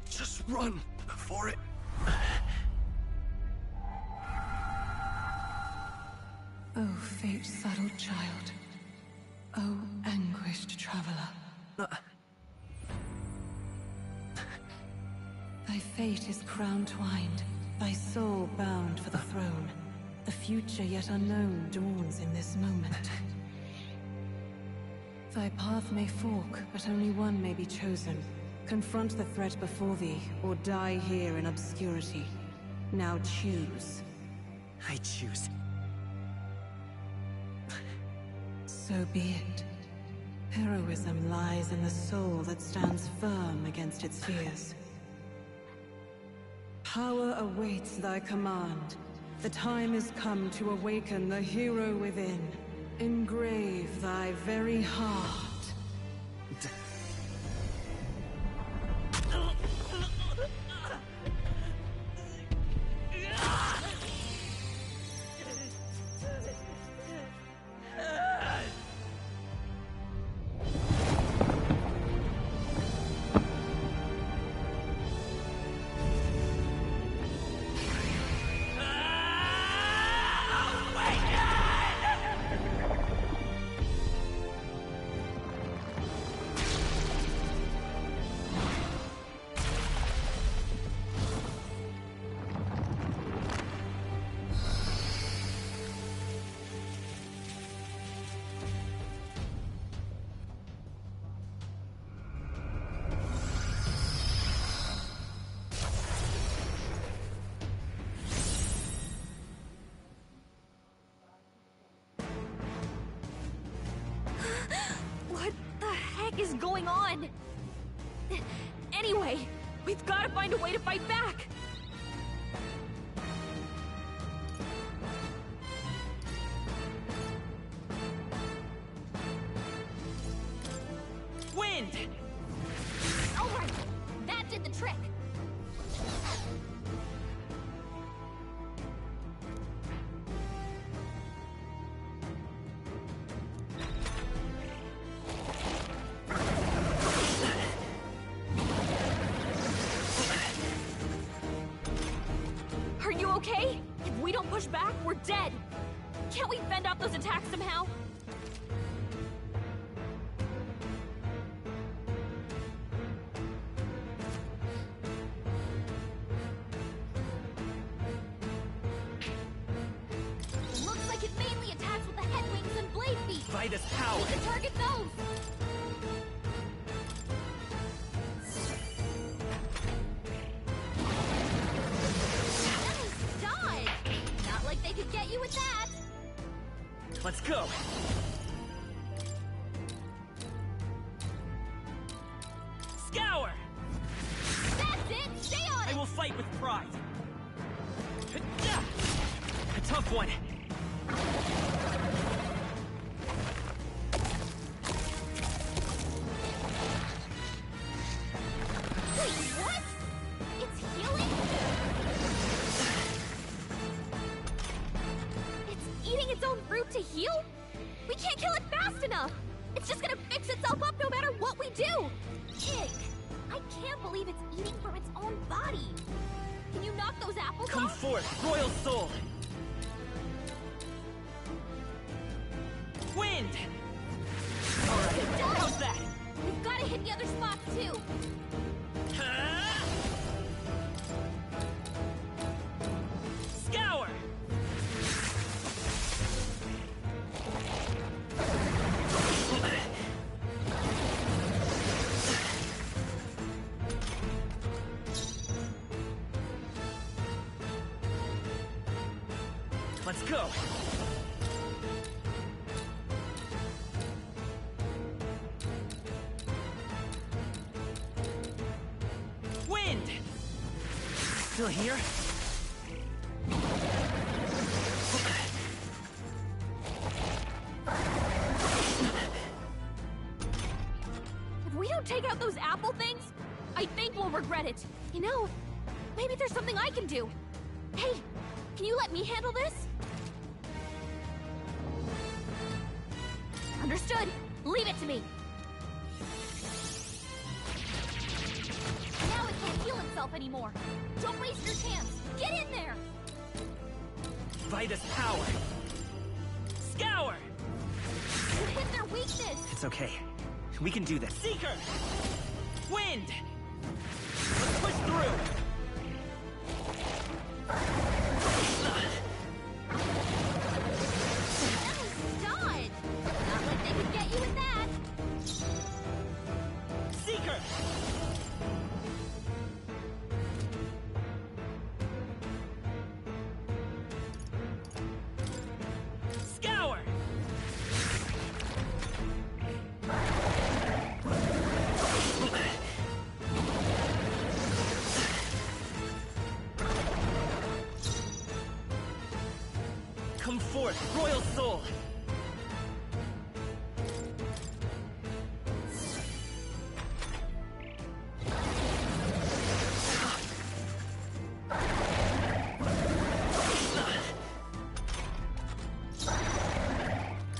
Just run for it. Oh, fate-saddled child. Oh, anguished traveler. Thy fate is crown-twined, thy soul bound for the throne. The future yet unknown dawns in this moment. Thy path may fork, but only one may be chosen. Confront the threat before thee, or die here in obscurity. Now choose. I choose. So be it. Heroism lies in the soul that stands firm against its fears. Power awaits thy command. The time is come to awaken the hero within. Engrave thy very heart. What the heck is going on? anyway? We've got to find a way to fight back! Wind! Alright, that did the trick! Are you okay? If we don't push back, we're dead! Can't we fend off those attacks somehow? Looks like it mainly attacks with the headwings and blade feet! Vitus power! We can target those! Nice dodge! Not like they could get you with that! Let's go! Scour! That's it! Stay on it! I will fight with pride! A tough one! Wait, what? It's healing? It's eating its own fruit to heal? We can't kill it fast enough! It's just gonna fix itself up no matter what we do! Ick! I can't believe it's eating from its own body! Can you knock those apples Come off? forth, Royal Soul! Wind! Alright, How's that? We've gotta hit the other spots too! Scour! Let's go! Wind! Still here? If we don't take out those apple things, I think we'll regret it. You know, maybe there's something I can do. Hey, can you let me handle this? Understood. Leave it to me. Now it can't heal itself anymore. Don't waste your chance. Get in there. Vitus power! Scour! You hit their weakness. It's okay. We can do this. Seeker! Wind! Let's push through! Nice dodge. Not like they could get you with that. Seeker! Scour! Come forth, Royal Soul!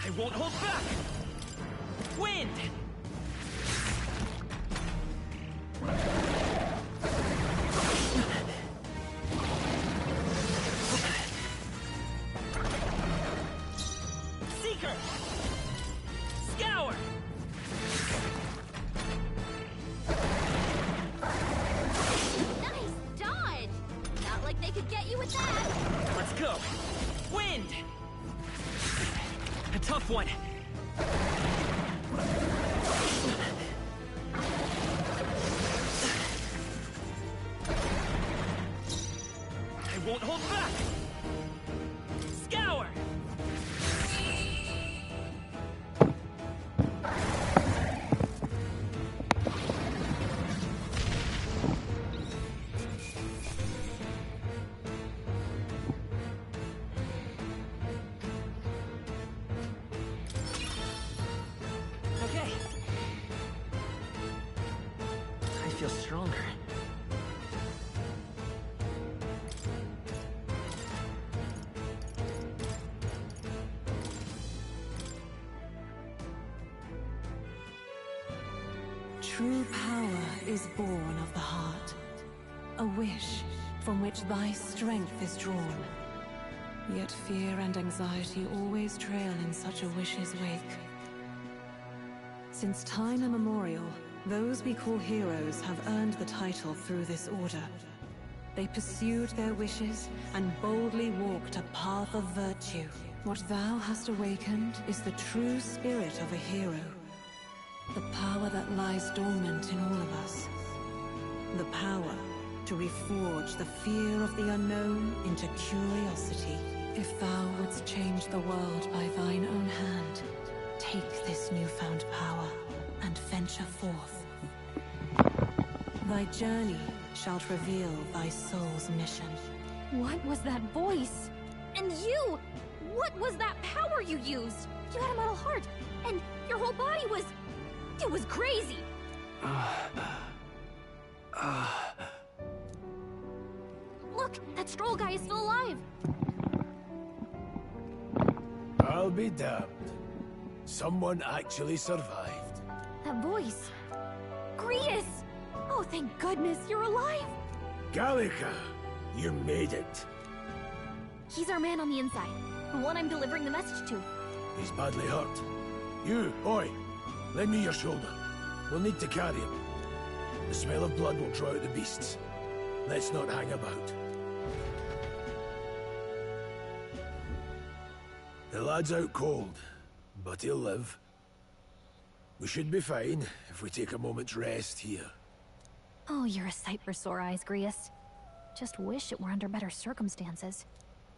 I won't hold back! Wind! Seeker! Scour! Nice dodge. Not like they could get you with that. Let's go! Wind! A tough one! I won't hold back! Scour! feel stronger. True power is born of the heart. A wish from which thy strength is drawn. Yet fear and anxiety always trail in such a wish's wake. Since time immemorial, those we call heroes have earned the title through this order. They pursued their wishes and boldly walked a path of virtue. What thou hast awakened is the true spirit of a hero. The power that lies dormant in all of us. The power to reforge the fear of the unknown into curiosity. If thou wouldst change the world by thine own hand, take this newfound power and venture forth. Thy journey shalt reveal thy soul's mission. What was that voice? And you! What was that power you used? You had a metal heart, and your whole body was... It was crazy! Look, that Stroll guy is still alive! I'll be damned. Someone actually survived. That voice... Grius! Oh, thank goodness, you're alive! Gallica, you made it. He's our man on the inside. The one I'm delivering the message to. He's badly hurt. You, boy, lend me your shoulder. We'll need to carry him. The smell of blood will draw out the beasts. Let's not hang about. The lad's out cold, but he'll live. We should be fine if we take a moment's rest here. Oh, you're a sight for sore eyes, Grius. Just wish it were under better circumstances.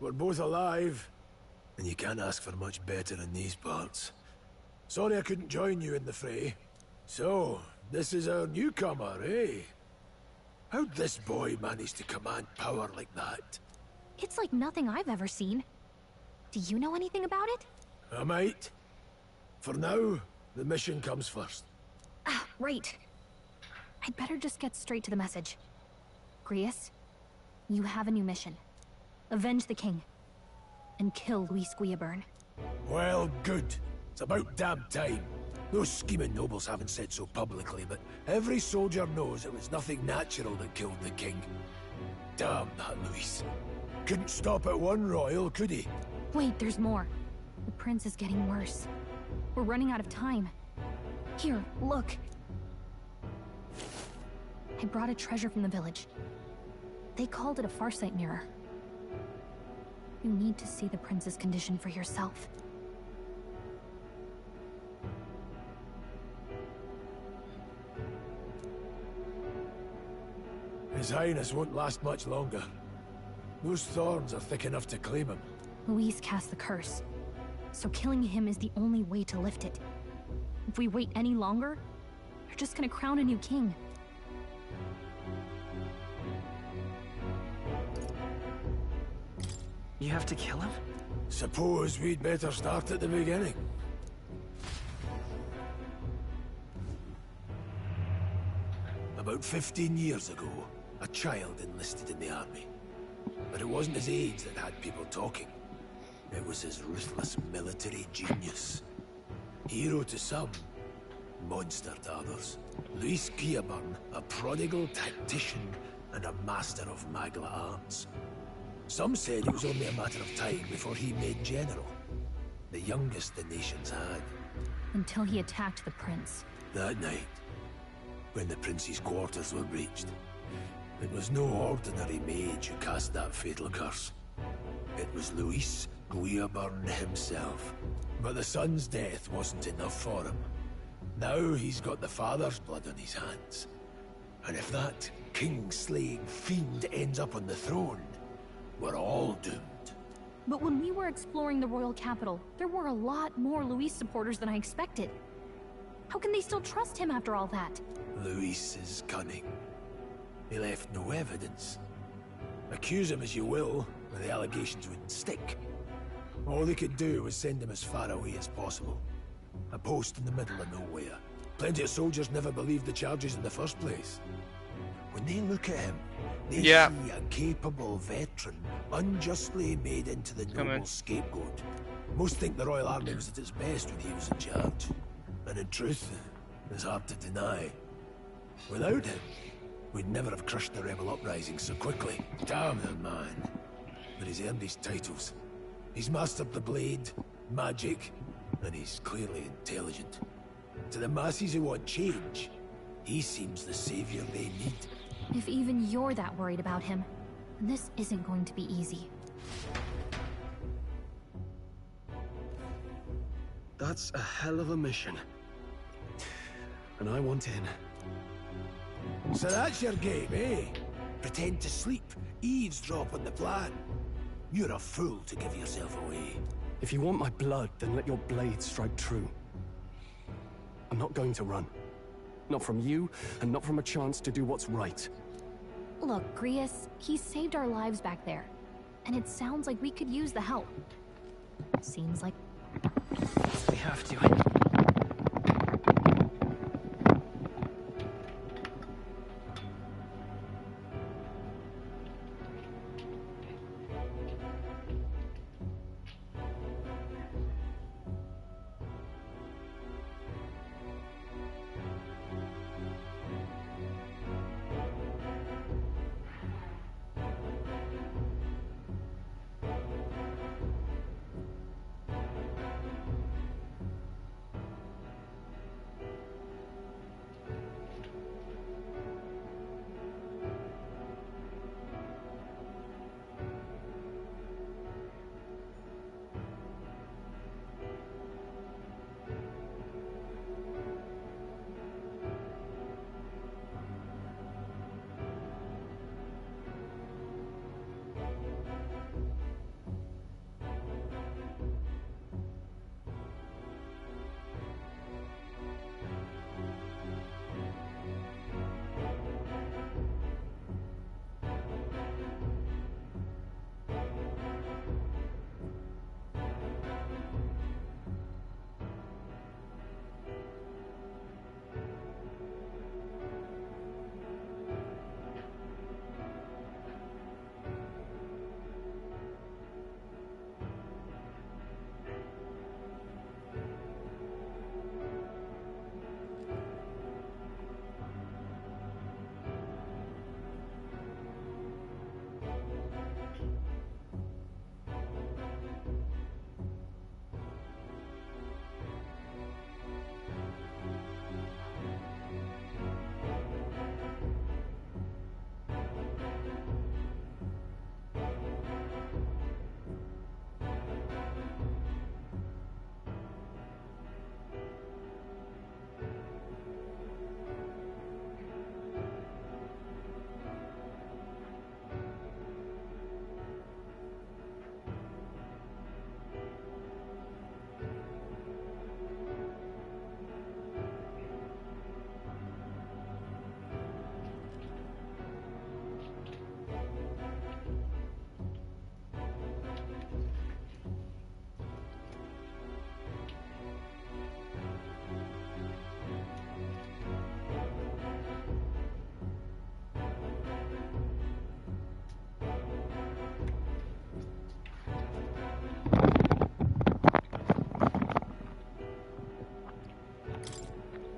We're both alive, and you can't ask for much better in these parts. Sorry I couldn't join you in the fray. So, this is our newcomer, eh? How'd this boy manage to command power like that? It's like nothing I've ever seen. Do you know anything about it? I might. For now, the mission comes first. Ah, right. I'd better just get straight to the message. Grius, you have a new mission. Avenge the king. And kill Luis Guillaburn. Well, good. It's about damn time. Those scheming nobles haven't said so publicly, but every soldier knows it was nothing natural that killed the king. Damn that Luis. Couldn't stop at one royal, could he? Wait, there's more. The prince is getting worse. We're running out of time. Here, look. I brought a treasure from the village. They called it a Farsight mirror. You need to see the prince's condition for yourself. His Highness won't last much longer. Those thorns are thick enough to claim him. Luis cast the curse, so killing him is the only way to lift it. If we wait any longer, they're just gonna crown a new king. You have to kill him? Suppose we'd better start at the beginning. About 15 years ago, a child enlisted in the army. But it wasn't his age that had people talking. It was his ruthless military genius. Hero to some, monster to others. Luis Guillaburn, a prodigal tactician and a master of Magla arts. Some said it was only a matter of time before he made general. The youngest the nations had. Until he attacked the prince. That night, when the prince's quarters were breached, it was no ordinary mage who cast that fatal curse. It was Luis Guillaburn himself. But the son's death wasn't enough for him. Now he's got the father's blood on his hands. And if that king-slaying fiend ends up on the throne, we're all doomed. But when we were exploring the royal capital, there were a lot more Luis supporters than I expected. How can they still trust him after all that? Luis is cunning. He left no evidence. Accuse him as you will, but the allegations wouldn't stick. All they could do was send him as far away as possible. A post in the middle of nowhere. Plenty of soldiers never believed the charges in the first place. When they look at him, they see a capable veteran unjustly made into the noble scapegoat. Most think the Royal Army was at its best when he was in charge. And in truth, it's hard to deny. Without him, we'd never have crushed the rebel uprising so quickly. Damn the man. But he's earned his titles. He's mastered the blade, magic, and he's clearly intelligent. To the masses who want change, he seems the savior they need. If even you're that worried about him, this isn't going to be easy. That's a hell of a mission. And I want in. So that's your game, eh? Pretend to sleep, eavesdrop on the plan. You're a fool to give yourself away. If you want my blood, then let your blade strike true. I'm not going to run. Not from you, and not from a chance to do what's right. Look, Grius, he saved our lives back there. And it sounds like we could use the help. Seems like... we have to.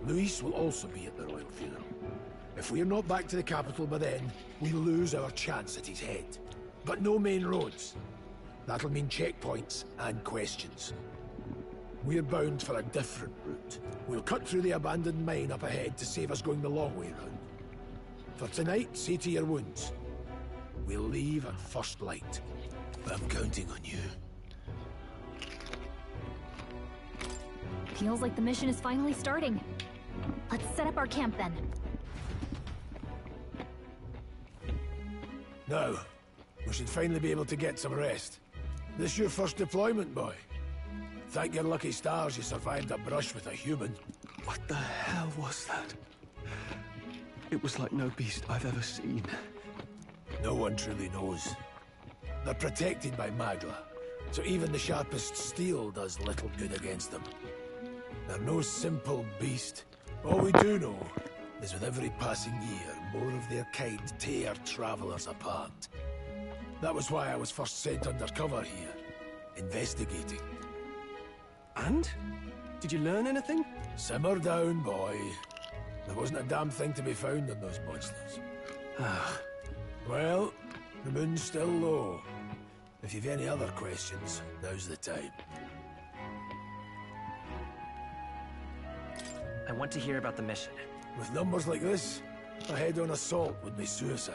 Luis will also be at the royal funeral. If we're not back to the capital by then, we lose our chance at his head. But no main roads. That'll mean checkpoints and questions. We're bound for a different route. We'll cut through the abandoned mine up ahead to save us going the long way round. For tonight, see to your wounds. We'll leave at first light. I'm counting on you. Feels like the mission is finally starting. Let's set up our camp then. Now, we should finally be able to get some rest. This your first deployment, boy? Thank your lucky stars you survived a brush with a human. What the hell was that? It was like no beast I've ever seen. No one truly knows. They're protected by Magla, so even the sharpest steel does little good against them. They're no simple beast. All we do know as with every passing year, more of their kind tear travelers apart. That was why I was first sent undercover here, investigating. And? Did you learn anything? Simmer down, boy. There wasn't a damn thing to be found on those monsters. Well, the moon's still low. If you've any other questions, now's the time. I want to hear about the mission. With numbers like this, a head-on assault would be suicide.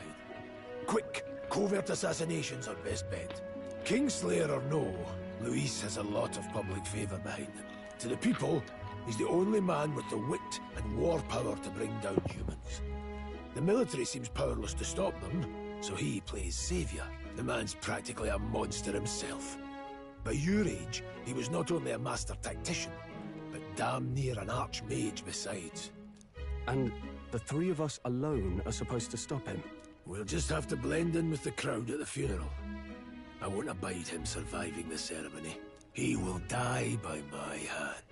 Quick, covert assassinations are best bet. Kingslayer or no, Luis has a lot of public favor behind him. To the people, he's the only man with the wit and war power to bring down humans. The military seems powerless to stop them, so he plays savior. The man's practically a monster himself. By your age, he was not only a master tactician, but damn near an archmage besides. And the three of us alone are supposed to stop him? We'll just have to blend in with the crowd at the funeral. I won't abide him surviving the ceremony. He will die by my hand.